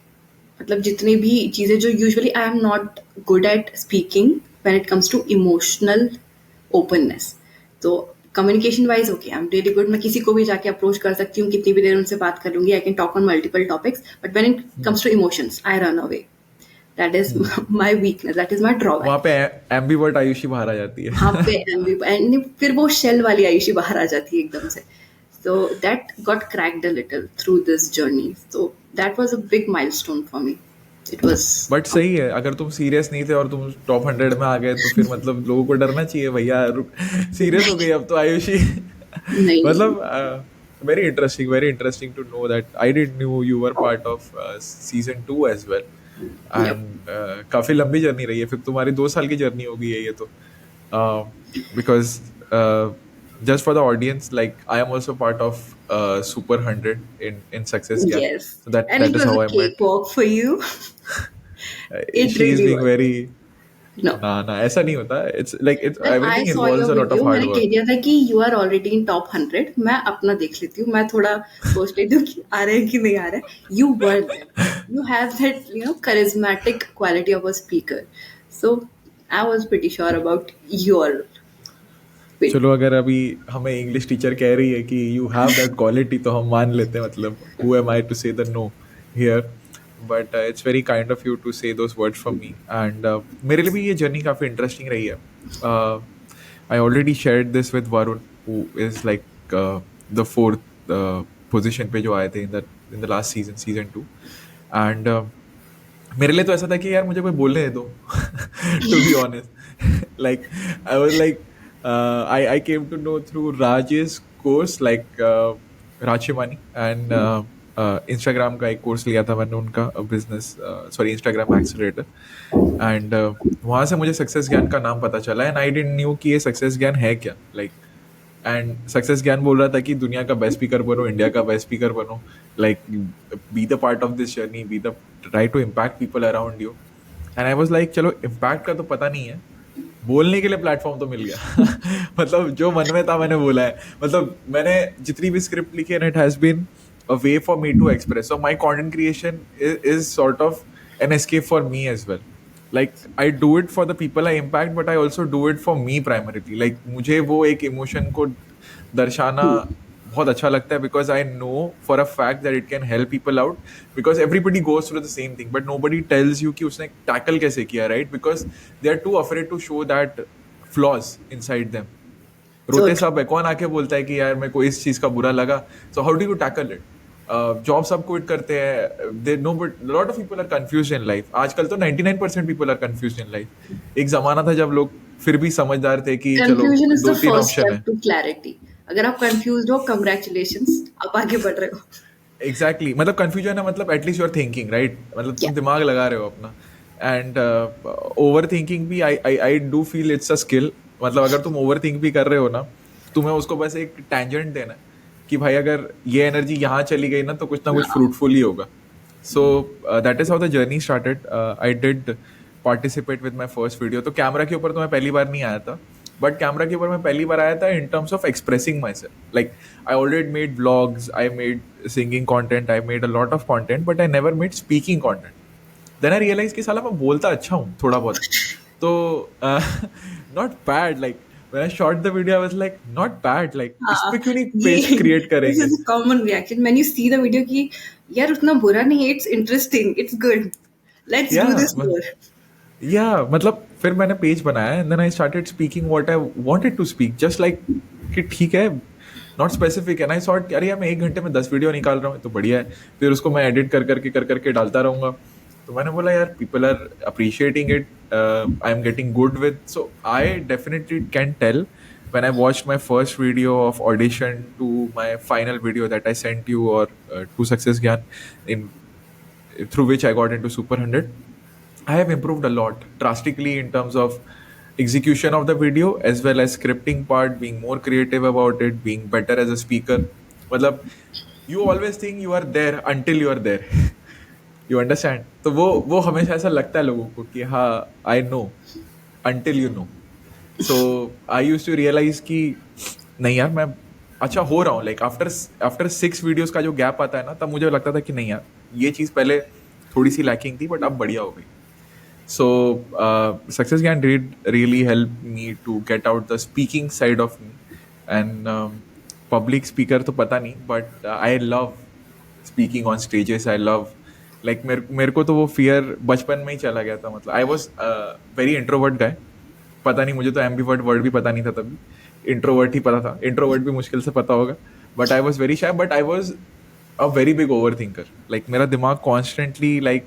मतलब जितनी भी चीज़ें जो usually I am not good at speaking when it comes to emotional openness. तो communication wise okay, I am really good. मैं किसी को भी जाके अप्रोच कर सकती हूँ, कितनी भी देर उनसे बात कर लूंगी. I can talk on multiple topics, but when it comes to emotions I run away. That is my weakness, that is my drawback. वहाँ पे एम्बीवर्ट आयुषी बाहर आ जाती वहाँ है. पे and फिर वो शेल वाली आयुषी बाहर आ जाती है एकदम से. So that got cracked a little through this journey. So that was a big milestone for me. It was. But सही है, अगर तुम सीरियस नहीं थे और तुम टॉप 100 में आ गए तो फिर मतलब लोगों को डरना चाहिए, भैया सीरियस हो गई अब तो आयुषी. नहीं. मतलब very interesting to know that I did knew you were part of season 2 as well. Yep. And काफ़ी लंबी जर्नी रही है, फिर तुम्हारी 2 साल की जर्नी हो गई है ये तो. Because just for the audience, like I am also part of Super 100 in Success Gap. Yes. So that And that it is was how a I met. cakewalk for you. It She is really being was. very No. ना ऐसा नहीं होता. It's like When I everything saw your involves a lot of video, hard मैंने कह work. दिया था कि you are already in top 100. मैं अपना देख लेती हूँ. मैं थोड़ा सोच लेती हूँ कि आ रहे हैं कि नहीं आ रहे हैं. You were there. You have that, charismatic quality of a speaker. So I was pretty sure about your win. चलो, अगर अभी हमें इंग्लिश टीचर कह रही है कि यू हैव दैट क्वालिटी तो हम मान लेते हैं. मतलब who am I to say the no here. But it's very kind of you to say those words from me. And मेरे लिए भी ये जर्नी काफ़ी इंटरेस्टिंग रही है. I already shared this with Varun, who is like the fourth position पे जो आए थे in the last season 2. And मेरे लिए तो ऐसा था कि यार मुझे कोई बोलने दे दो. To be honest, like I was like I came to know through Raj's course, like Raj Shimani, and Instagram का एक कोर्स लिया था मैंने उनका, बिजनेस इंस्टाग्राम एक्सेलरेटर. एंड वहाँ से मुझे सक्सेस ज्ञान का नाम पता चला. एंड आई डिडंट न्यू कि ये सक्सेस ज्ञान है क्या. लाइक एंड सक्सेस ज्ञान बोल रहा था कि दुनिया का बेस्ट स्पीकर बनो, इंडिया का बेस्ट स्पीकर बनो, like be the part of this journey, try to impact people around you. And I was like चलो इम्पैक्ट का तो पता नहीं है, बोलने के लिए प्लेटफॉर्म तो मिल गया। मतलब जो मन में था मैंने बोला है। मतलब मैंने जितनी भी स्क्रिप्ट लिखी है, it has been a way for me to express. So my content creation is sort of an escape for me as well. Like I do it for the people I impact, but I also do it for me primarily. Like मुझे वो एक emotion को दर्शाना बहुत अच्छा लगता है, because I know for a fact that it can help people out, because everybody goes through the same thing but nobody tells you कि उसने tackle कैसे किया, right? Because they are too afraid to show that flaws inside them. So रोते सब है, कौन आके बोलता है कि यार मेरे को इस चीज का बुरा लगा, so how do you tackle it? Job सब क्विट करते हैं, they know, but lot of people are confuse in life. आजकल तो 99% people are confuse in life. एक जमाना था जब लोग फिर भी समझदार थे कि चलो confusion is दो the तीन first ऑप्शन step है। to clarity. अगर आप कंफ्यूज हो, कंग्रेचुलेशंस, आप आगे बढ़ रहे हो. Exactly exactly. मतलब कंफ्यूजन है, मतलब at least you are thinking, right? मतलब Yeah. तुम दिमाग लगा रहे हो अपना। एंड ओवर थिंकिंग भी, I do feel it's a skill. मतलब अगर तुम ओवर थिंक भी कर रहे हो ना, तुम्हें उसको बस एक टेंजेंट देना है कि भाई अगर ये एनर्जी यहाँ चली गई ना तो कुछ ना कुछ हाँ. फ्रूटफुल ही होगा। So that is how the journey started. I did participate with my first video. तो कैमरा के ऊपर तो मैं पहली बार नहीं आया था, बट कैमरा के ऊपर मैं पहली बार आया था in terms of expressing myself. Like I already made vlogs, I made singing content, I made a lot of content, but I never made speaking content. Then I realize कि साला मैं बोलता अच्छा हूँ थोड़ा बहुत। तो not bad, like when I shot the video I was like not bad, like इस पे हाँ, क्यों नहीं पेज ये क्रिएट दिस करेंगे? Is common reaction when you see the video की यार उतना बुरा नहीं है, it's interesting, it's good, let's yeah do this more. या मतलब फिर मैंने पेज बनाया and then I started speaking what I wanted to speak, just like कि ठीक है, not specific. And I thought अरे यार मैं 1 घंटे में 10 वीडियो निकाल रहा हूँ तो बढ़िया है, फिर उसको मैं एडिट कर करके डालता रहूँगा। तो मैंने बोला यार people are appreciating it, I am getting good with, so I definitely can tell when I watched my first video of audition to my final video that I sent you, or to Success Gyan, in through which I got into Super 100. I have improved a lot drastically in terms of execution of the video as well as scripting part, being more creative about it, being better as a speaker. मतलब you always think you are there until you are there. You understand? तो वो हमेशा ऐसा लगता है लोगों को कि हाँ I know until you know. So I use to realize कि नहीं यार मैं अच्छा हो रहा हूँ। लाइक आफ्टर आफ्टर 6 वीडियोस का जो गैप आता है ना, तब मुझे लगता था कि नहीं यार ये चीज़ पहले थोड़ी सी लैकिंग थी बट अब बढ़िया हो गई। So success can really help me to get out the speaking side of me, and public speaker तो पता नहीं, but I love speaking on stages. I love like मेरे को तो वो फियर बचपन में ही चला गया था। मतलब आई वॉज वेरी इंट्रोवर्ट गाय। पता नहीं, मुझे तो एम्बीवर्ट वर्ड भी पता नहीं था तभी, इंट्रोवर्ट ही पता था। इंट्रोवर्ट भी मुश्किल से पता होगा, but I was very shy, but I was a very big over thinker. Like मेरा दिमाग कॉन्स्टेंटली, लाइक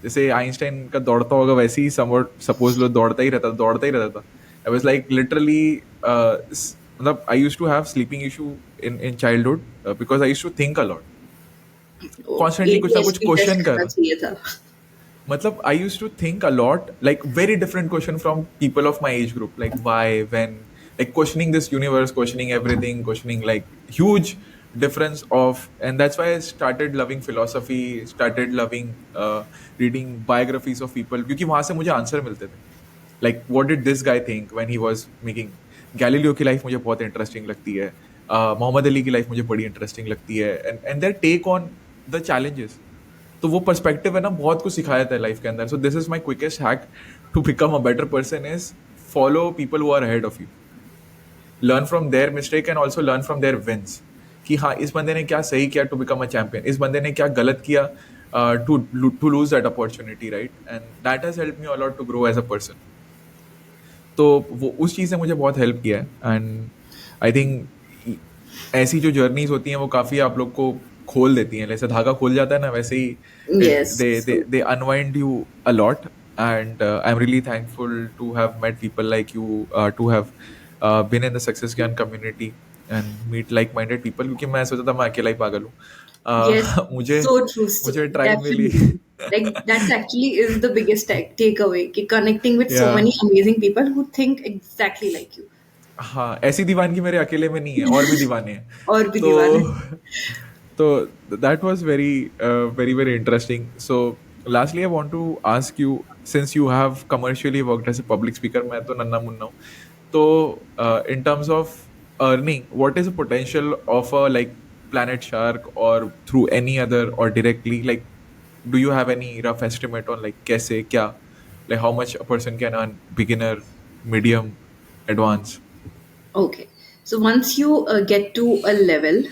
जैसे आइंस्टाइन का दौड़ता होगा वैसे ही सपोज लो दौड़ता ही रहता था। आई वाज लाइक लिटरली, मतलब I used to have sleeping issue in childhood because I used to think a lot. Constantly कुछ ना कुछ एडीएचडी टेस्ट क्वेश्चन करना कर, चाहिए था. मतलब I used to think a lot, like very different question from people of my age group, like why, when, like questioning this universe, questioning everything, questioning like huge difference of, and that's why I started loving philosophy, started loving reading biographies of people, क्योंकि वहां से मुझे answer मिलते थे। Like what did this guy think when he was making. Galileo की life मुझे बहुत interesting लगती है, मोहम्मद अली की लाइफ मुझे बड़ी इंटरेस्टिंग लगती है, and their take on the challenges. तो वो पर्सपेक्टिव है ना, बहुत कुछ सिखाया था लाइफ के अंदर। So this is my quickest hack to become a better person is follow people who are ahead of you, learn from their mistake and also learn from their wins. कि हाँ इस बंदे ने क्या सही किया टू बिकम अ चैंपियन, इस बंदे ने क्या गलत किया to to lose that opportunity, right? And that has help me a lot to grow as a person. तो वो उस चीज़ ने मुझे बहुत हेल्प किया है। एंड आई थिंक ऐसी जो जर्नीज होती हैं वो काफ़ी आप लोग को खोल देती हैं, जैसे धागा खोल जाता है ना, वैसे ही Yes. They unwind you a lot. And I am really thankful to have met people like you, to have been in the success Gyan community and meet like minded people, क्योंकि मैं सोचा था मैं अकेला ही पागल हूँ। Yes, मुझे so true. So, मुझे ट्राइब मिली। definitely. Like that's actually is the biggest takeaway. Ki connecting with so या many amazing people who think exactly like you. हाँ, ऐसी दीवानगी मेरे अकेले में नहीं है, और भी दीवाने हैं। और भी तो दीवाने. so that was very very very interesting. So lastly I want to ask you, since you have commercially worked as a public speaker, मैं तो नन्ना मुन्ना हूँ. So, in terms of earning, what is the potential of a like Planet Shark or through any other or directly? Like, do you have any rough estimate on like कैसे क्या, like how much a person can earn, beginner, medium, advanced? Okay. So once you get to a level,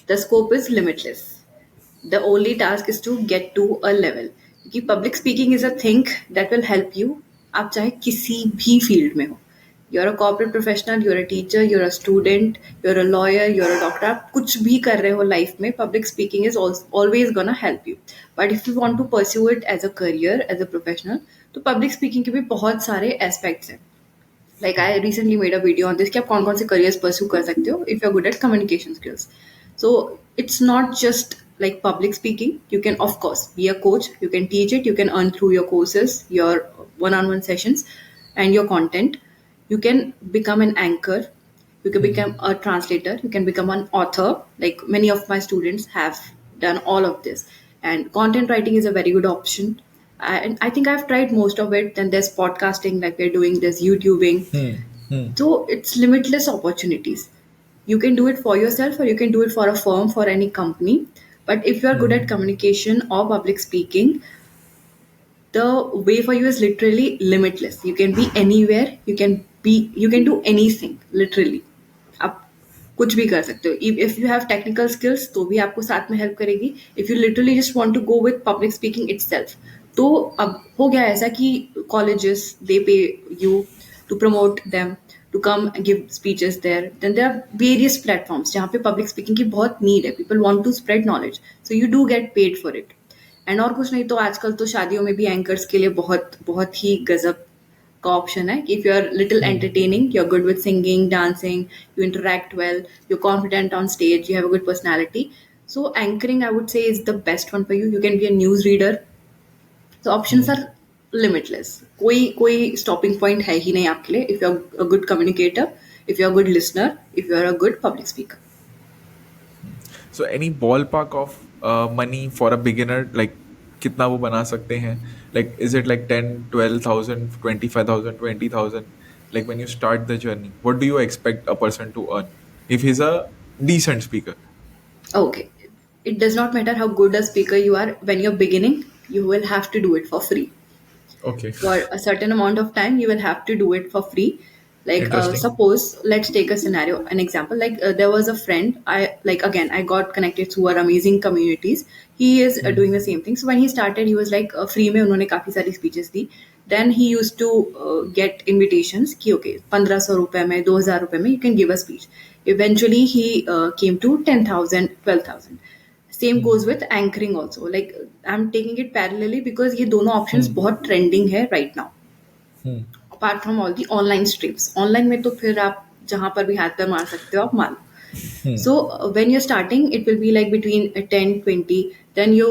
the scope is limitless. The only task is to get to a level. क्योंकि public speaking is a thing that will help you. आप चाहे किसी भी field में हो, you're a corporate professional, you're a teacher, you're a student, you're a lawyer, you're a doctor, आप कुछ भी कर रहे हो लाइफ में, public speaking is always gonna help you. But if you want to pursue it as a career, as a professional, तो public speaking के भी बहुत सारे एस्पेक्ट्स हैं. Like I recently made a video on this कि आप कौन कौन से careers pursue कर सकते हो if you're good at communication skills. So it's not just like public speaking. You can of course be a coach. You can teach it. You can earn through your courses, your one-on-one sessions, and your content. You can become an anchor. You can become a translator. You can become an author. Like many of my students have done all of this. And content writing is a very good option. And I think I've tried most of it. Then there's podcasting, like we're doing, there's YouTubing. So it's limitless opportunities. You can do it for yourself or you can do it for a firm, for any company. But if you're good at communication or public speaking, the way for you is literally limitless. You can be anywhere. You can do anything literally. आप कुछ भी कर सकते हो. If you have technical skills तो भी आपको साथ में हेल्प करेगी. If you literally just want to go with public speaking itself, तो अब हो गया ऐसा कि colleges they pay you to promote them, to come and give speeches there. Then there are various platforms जहाँ पे public speaking की बहुत need है. People want to spread knowledge, so you do get paid for it. And और कुछ नहीं तो आजकल तो शादियों में भी एंकर्स के लिए बहुत बहुत ही गजब का ऑप्शन है कि if you are little entertaining, you are good with singing, dancing, you interact well, you confident on stage, you have a good personality. So anchoring I would say is the best one for you. You can be a news reader. तो options are limitless. कोई stopping point है ही नहीं आपके लिए if you are a good communicator, if you're a good listener, if you're a good public speaker. So any ballpark of money for a beginner, like कितना वो बना सकते हैं? Like is it like 10, 12,000, 25,000, 20,000? Like when you start the journey, what do you expect a person to earn if he's a decent speaker? Okay. It does not matter how good a speaker you are. When you're beginning, you will have to do it for free. Okay. For a certain amount of time, you will have to do it for free. Like Interesting. suppose, let's take a scenario, an example. Like there was a friend. I like again. I got connected through our amazing communities. He is doing the same thing. So when he started, he was like free में उन्होंने काफी सारी speeches the. Then he used to get invitations कि okay, 1500 रुपए में, 2000 रुपए में you can give a speech. Eventually, he came to 10,000, 12,000. Same goes with anchoring also. Like I am taking it parallelly because ये दोनों ऑप्शंस बहुत trending है right now. Apart from all the online streams, online में तो फिर आप जहां पर भी हाथ पैर मार सकते हो आप मार लो. So when you're starting, it will be like between 10, 20. Then you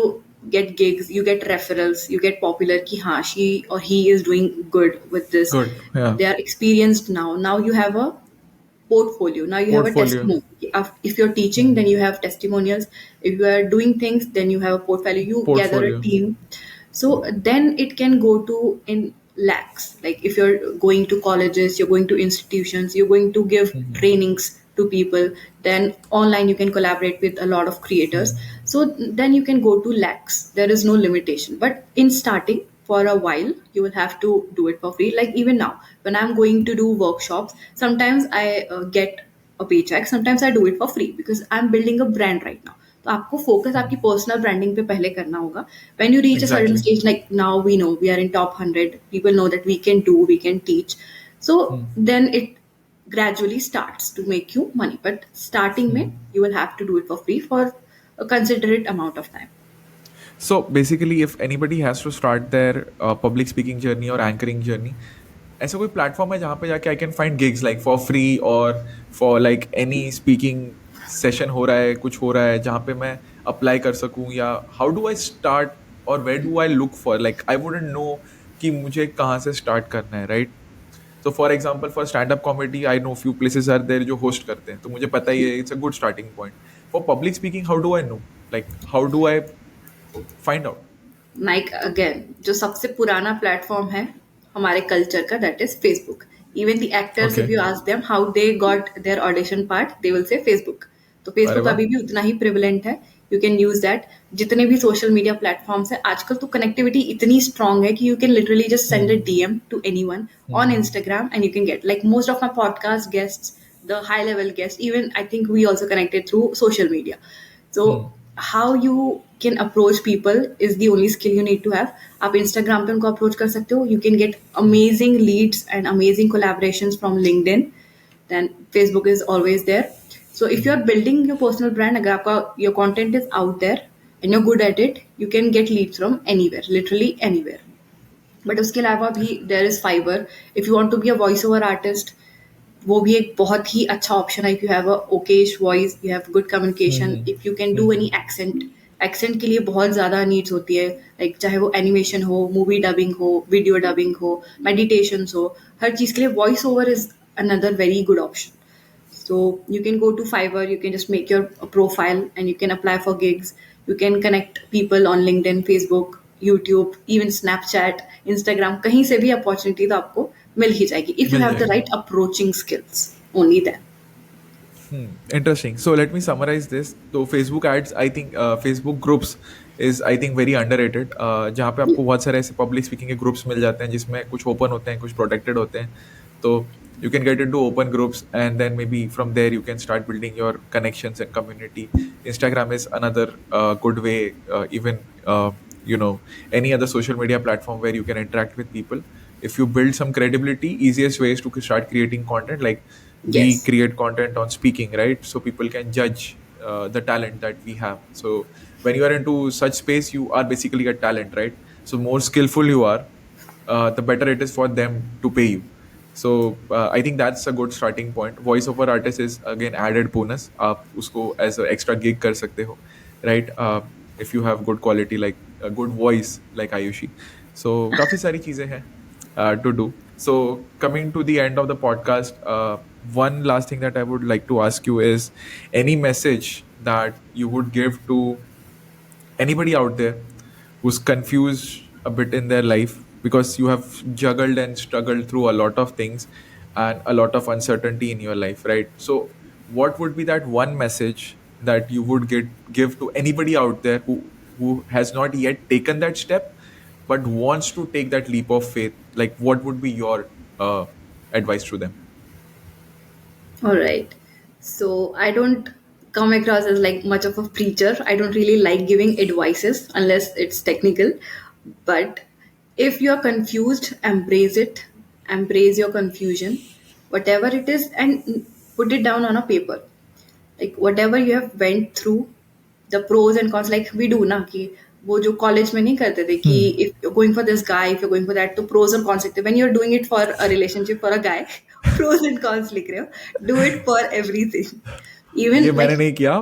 get gigs, you get referrals, you get popular ki हाँ she or he is doing good with this. Good. Yeah. They are experienced now. Now you have a portfolio. Now you have a Portfolio. testimony. If you're teaching, then you have testimonials. If you are doing things, then you have a portfolio. You gather a Portfolio. team. So then it can go to in lakhs. Like if you're going to colleges, you're going to institutions, you're going to give trainings to people. Then online you can collaborate with a lot of creators. So then you can go to lakhs. There is no limitation. But in starting, for a while you will have to do it for free. Like even now when I'm going to do workshops, sometimes I get a paycheck, sometimes I do it for free because I'm building a brand right now. तो आपको focus आपकी personal branding पे पहले करना होगा. When you reach a certain Exactly. Stage, like now we know we are in top 100, people know that we can do, we can teach. So then it gradually starts to make you money. But starting में you will have to do it for free for a considerate amount of time. So basically, if anybody has to start their public speaking journey or anchoring journey, ऐसा कोई platform है जहाँ पे जाके I can find gigs like for free और for like any speaking session हो रहा है, कुछ हो रहा है जहाँ पे मैं अप्लाई कर सकूँ, या हाउ डू आई स्टार्ट और where do I look for, like I wouldn't know कि मुझे कहाँ से स्टार्ट करना है, राइट? तो for example for stand up comedy I know few places are there जो होस्ट करते हैं, तो मुझे पता ही है, it's a good starting point. For public speaking how do I know, like how do I find out? Like again जो सबसे पुराना प्लेटफॉर्म है हमारे कल्चर का, that is Facebook. Even the actors, if okay. You ask them how they got their audition part, they will say Facebook. तो अरे Facebook वाह. अभी भी उतना ही प्रिवलेंट है. You can use that. जितने भी सोशल मीडिया प्लेटफॉर्म्स है आजकल, तो कनेक्टिविटी इतनी स्ट्रांग है कि you can literally just send a hmm. DM to anyone on hmm. Instagram and you can get, like, most of my podcast guests, the high level guests, even I think we also connected through social media. Hmm. So how you can approach people is the only skill you need to have. आप Instagram पे उनको approach कर सकते हो. You can get amazing leads and amazing collaborations from LinkedIn. Then Facebook is always there. So if you are building your personal brand, अगर आपका your content is out there and you're good at it, you can get leads from anywhere, literally anywhere. But उसके अलावा भी there is Fiverr. If you want to be a voice over artist, वो भी एक बहुत ही अच्छा option है. If you have a okayish voice, you have good communication, hmm. If you can do hmm. Any accent. Accent के लिए बहुत ज़्यादा नीड्स होती है. लाइक चाहे वो एनिमेशन हो, मूवी डबिंग हो, वीडियो डबिंग हो, मेडिटेशन हो, हर चीज़ के लिए voice over is another very good option. So you can go to Fiverr, you can just make your profile and you can apply for gigs. You can connect people on LinkedIn, Facebook, YouTube, even Snapchat, Instagram. कहीं से भी opportunity तो आपको मिल ही जाएगी if you mill have the जाएगी. right approaching skills. Only then. Interesting. So let me summarize this. So Facebook ads, I think Facebook groups is I think very underrated. जहाँ पे आपको बहुत सारे ऐसे पब्लिक स्पीकिंग के ग्रुप्स मिल जाते हैं जिसमें कुछ ओपन होते हैं, कुछ प्रोटेक्टेड होते हैं. तो you can get into open groups and then maybe from there you can start building your connections and community. Instagram is another good way, even you know, any other social media platform where you can interact with people. If you build some credibility, easiest way is to start creating content. Like we Yes. create content on speaking, right? So people can judge the talent that we have. So when you are into such space, you are basically a talent, right? So more skillful you are, the better it is for them to pay you. So I think that's a good starting point. Voice over artist is again added bonus. आप उसको as a extra gig कर सकते हो, right? If you have good quality, like a good voice like Ayushi. So काफी सारी चीजें हैं to do. So coming to the end of the podcast, one last thing that I would like to ask you is any message that you would give to anybody out there who's confused a bit in their life, because you have juggled and struggled through a lot of things and a lot of uncertainty in your life, right? So what would be that one message that you would give to anybody out there who has not yet taken that step but wants to take that leap of faith? Like what would be your advice to them? All right. So I don't come across as like much of a preacher. I don't really like giving advices unless it's technical. But if you're confused, embrace it. Embrace your confusion, whatever it is, and put it down on a paper. Like whatever you have went through, the pros and cons, like we do ना कि वो जो college में नहीं करते थे कि Hmm. if you're going for this guy, if you're going for that, तो pros and cons लिखते. When you're doing it for a relationship for a guy, pros and cons लिख रहे हो. Do it for everything. ये Even मैंने like नहीं किया.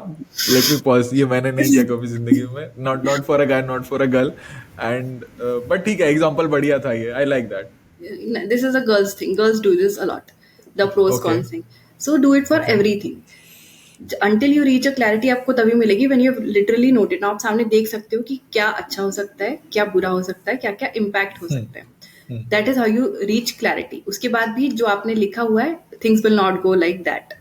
Late me pause. ये मैंने नहीं किया कभी जिंदगी में. Not for a guy, not for a girl. And but ठीक है, एग्जांपल बढ़िया था ये. I like that. this is a girls thing. Girls do this a lot. The pros okay. cons thing. So do it for okay. everything. Until you reach a clarity आपको तभी मिलेगी when you have literally noted. ना आप सामने देख सकते हो कि क्या अच्छा हो सकता है, क्या बुरा हो सकता है, क्या क्या इम्पैक्ट हो सकता है. That is how you reach clarity. उसके बाद भी जो आपने लिखा हुआ है, things will not go like that.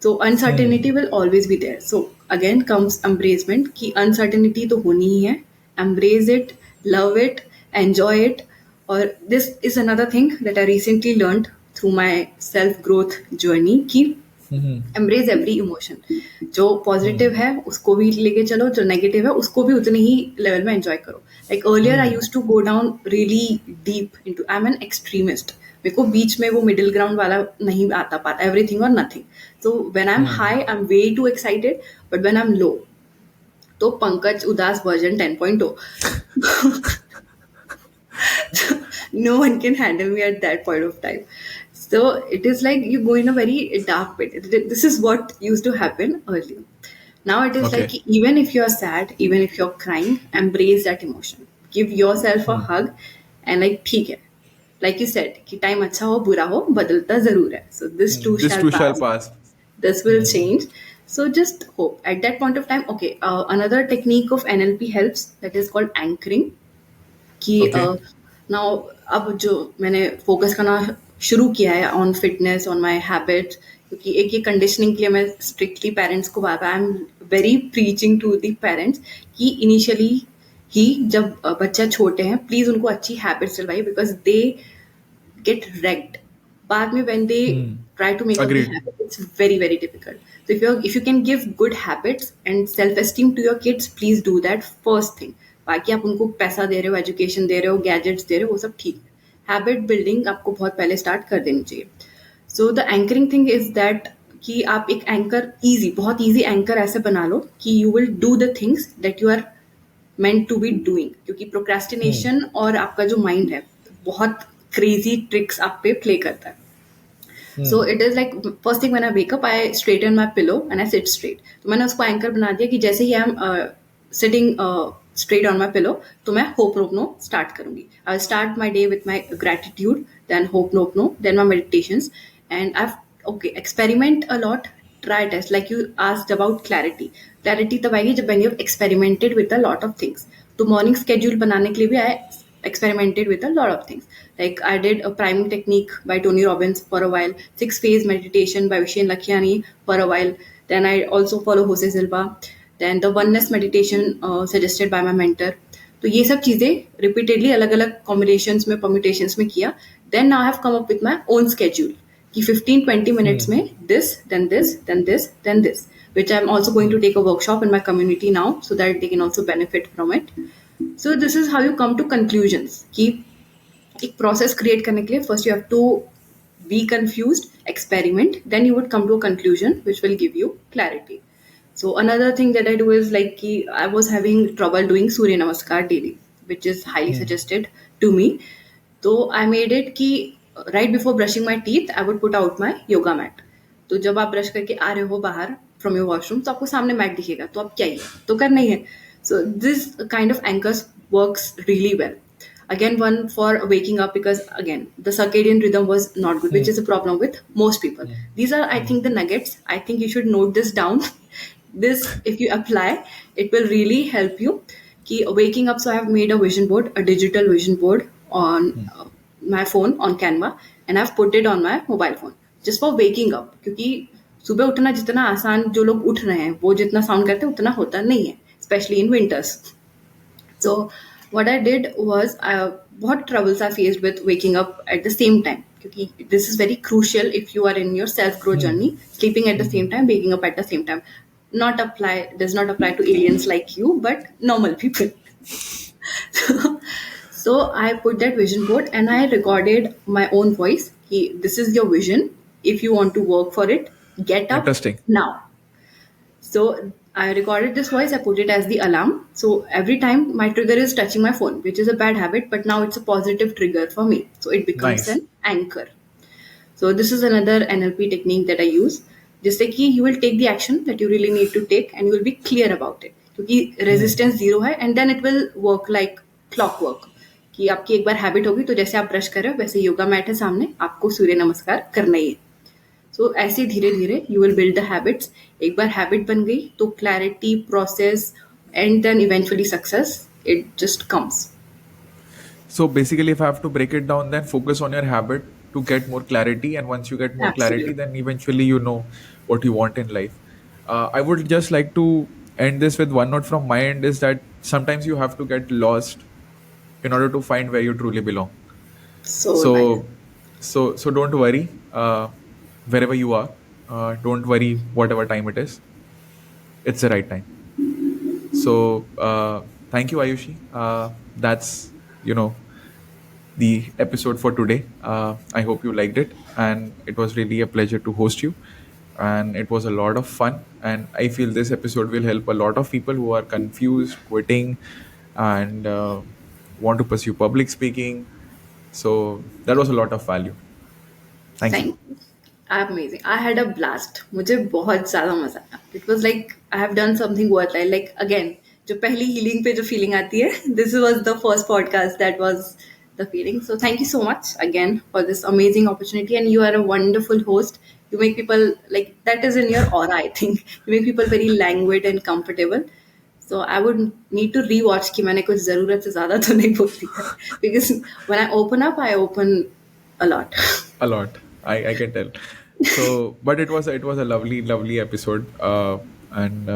So uncertainty will always be there. So again comes embracement कि uncertainty तो होनी ही है. Embrace it, love it, enjoy it. और this is another thing that I recently learned through my self growth journey कि embrace every emotion. जो positive है उसको भी लेके चलो, जो नेगेटिव है उसको भी उतने ही लेवल में एंजॉय करो. Like earlier I use to go down really deep into, I am an extremist. मेरे को बीच में वो मिडिल ग्राउंड वाला नहीं आता पाता, एवरीथिंग और nothing. So when I am high I am way too excited, but when I am low तो पंकज उदास version 10.0. No one can handle me at that point of time. So it is like you go in a very dark pit. This is what used to happen earlier. Now it is okay. like even if you're sad, even if you're crying, embrace that emotion. Give yourself a hug and like ठीक है. Like you said, कि time अच्छा हो बुरा हो बदलता जरूर है. So this too this shall to shell pass. Pass. This will change. So just hope at that point of time. Okay, another technique of NLP helps, that is called anchoring. कि Okay. Now अब जो मैंने focus करना शुरू किया है on fitness, on my habits, क्योंकि एक ये कंडीशनिंग के लिए मैं स्ट्रिक्टली पेरेंट्स को बार बार I am very preaching to the parents कि इनिशियली ही जब बच्चा छोटे हैं प्लीज उनको अच्छी हैबिट्स डलवाइए, बिकॉज दे get wrecked बाद में when they Hmm. try to make up the Agreed. habit. It's very very difficult. So if you can give good habits and self esteem to your kids, please do that first thing. बाकी आप उनको पैसा दे रहे हो, education दे रहे हो, gadgets दे रहे हो, वो सब ठीक है। हैबिट बिल्डिंग आपको बहुत पहले स्टार्ट कर देनी चाहिए। So the anchoring thing is that कि आप एक एंकर इजी, बहुत इजी एंकर ऐसे बना लो कि you will do the things that you are meant to be doing, क्योंकि Hmm. प्रोक्रेस्टिनेशन और आपका जो माइंड है बहुत क्रेजी ट्रिक्स आप पे प्ले करता है। So Hmm. It is like first thing when I wake up I straighten my pillow and I sit straight. तो मैंने उसको एंकर बना दिया कि जैसे ही I am sitting straight on my pillow, तो मैं hope no no start करूंगी। I will start my day with my gratitude, then hope no then my meditations, and I've okay experiment a lot, try test like you asked about clarity. Clarity तब आएगी जब when you've experimented with a lot of things। तो morning schedule बनाने के लिए भी I experimented with a lot of things. Like I did a priming technique by Tony Robbins for a while, 6 phase meditation by Vishen Lakhiani for a while. Then I also follow Jose Silva. Then the oneness meditation suggested by my mentor. तो ये सब चीजें repeatedly अलग अलग combinations में permutations में किया। Then now I have come up with my own schedule कि 15-20 minutes Hmm. में this then this then this then this, which I'm also going to take a workshop in my community now so that they can also benefit from it. So this is how you come to conclusions कि एक process create करने के लिए first you have to be confused, experiment, then you would come to a conclusion which will give you clarity. So another thing that I do is like कि I was having trouble doing Surya Namaskar daily, which is highly Hmm. suggested to me. तो I made it कि right before brushing my teeth I would put out my yoga mat. तो जब आप brush करके आ रहे हो बाहर from your washroom तो आपको सामने मैट दिखेगा, तो आप क्या ही है तो करना ही है। So this kind of anchors works really well. Again, one for waking up, because again the circadian rhythm was not good, which Hmm. is a problem with most people. Hmm. These are, I Hmm. think, the nuggets. I think you should note this down. This, if you apply, it will really help you. Ki waking up, so I have made a vision board, a digital vision board on my phone on Canva, and I've put it on my mobile phone just for waking up, क्योंकि सुबह उठना जितना आसान जो लोग उठ रहे हैं वो जितना साउंड करते हैं उतना होता नहीं है, specially in winters. So what I did was what troubles I faced with waking up at the same time. क्योंकि this is very crucial if you are in your self growth Hmm. journey. Sleeping at the Hmm. same time, waking up at the same time, not apply does not apply to aliens like you, but normal people. So I put that vision board and I recorded my own voice. Ki, this is your vision. If you want to work for it, get up Interesting. now. So I recorded this voice, I put it as the alarm. So every time my trigger is touching my phone, which is a bad habit, but now it's a positive trigger for me. So it becomes Nice. an anchor. So this is another NLP technique that I use. जिससे कि you will take the action that you really need to take and you will be clear about it. क्योंकि Hmm. resistance zero है and then it will work like clockwork. कि आपकी एक बार habit होगी तो जैसे आप ब्रश कर रहे हो वैसे योगा मैट है सामने, आपको सूर्य नमस्कार करना ही है। सो ऐसे धीरे धीरे you will build the habits. एक बार हैबिट बन गई तो clarity, process and then eventually success, it just comes. So basically, if I have to break it down, then focus on your habit to get more clarity. And once you get more clarity, Absolutely. then eventually you know what you want in life. I would just like to end this with one note from my end is that sometimes you have to get lost in order to find where you truly belong. So nice. So don't worry wherever you are. Don't worry whatever time it is. It's the right time. So thank you, Ayushi. That's you know the episode for today. I hope you liked it, and it was really a pleasure to host you. And it was a lot of fun. And I feel this episode will help a lot of people who are confused, quitting, and want to pursue public speaking. So that was a lot of value. Thank you. Thank you. Amazing, I had a blast, मुझे बहुत ज़्यादा मजा आया। It was like I have done something worth like again जो पहली healing पे जो feeling आती है, this was the first podcast that was the feeling. So thank you so much again for this amazing opportunity and you are a wonderful host. You make people like that is in your aura, I think. You make people very languid and comfortable. So I would need to rewatch कि मैंने कुछ ज़रूरत से ज़्यादा तो नहीं बोल दिया है. Because when I open up, I open a lot. A lot. I can tell. So, but it was a lovely episode. And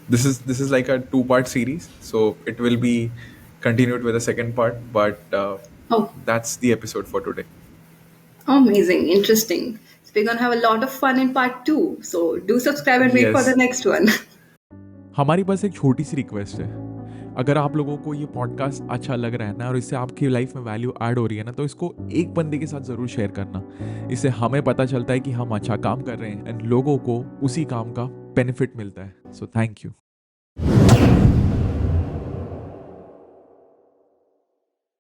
this is like a two-part series. So it will be continued with a second part. But Oh, that's the episode for today. amazing, interesting. So we're gonna have a lot of fun in part two. So do subscribe and wait for the Yes. next one. हमारी बस एक छोटी सी request है। अगर आप लोगों को ये पॉडकास्ट अच्छा लग रहा है ना और इससे आपकी लाइफ में वैल्यू ऐड हो रही है ना, तो इसको एक बंदे के साथ ज़रूर शेयर करना। इससे हमें पता चलता है कि हम अच्छा काम कर रहे हैं एंड लोगों को उसी काम का बेनिफिट मिलता है। सो थैंक यू।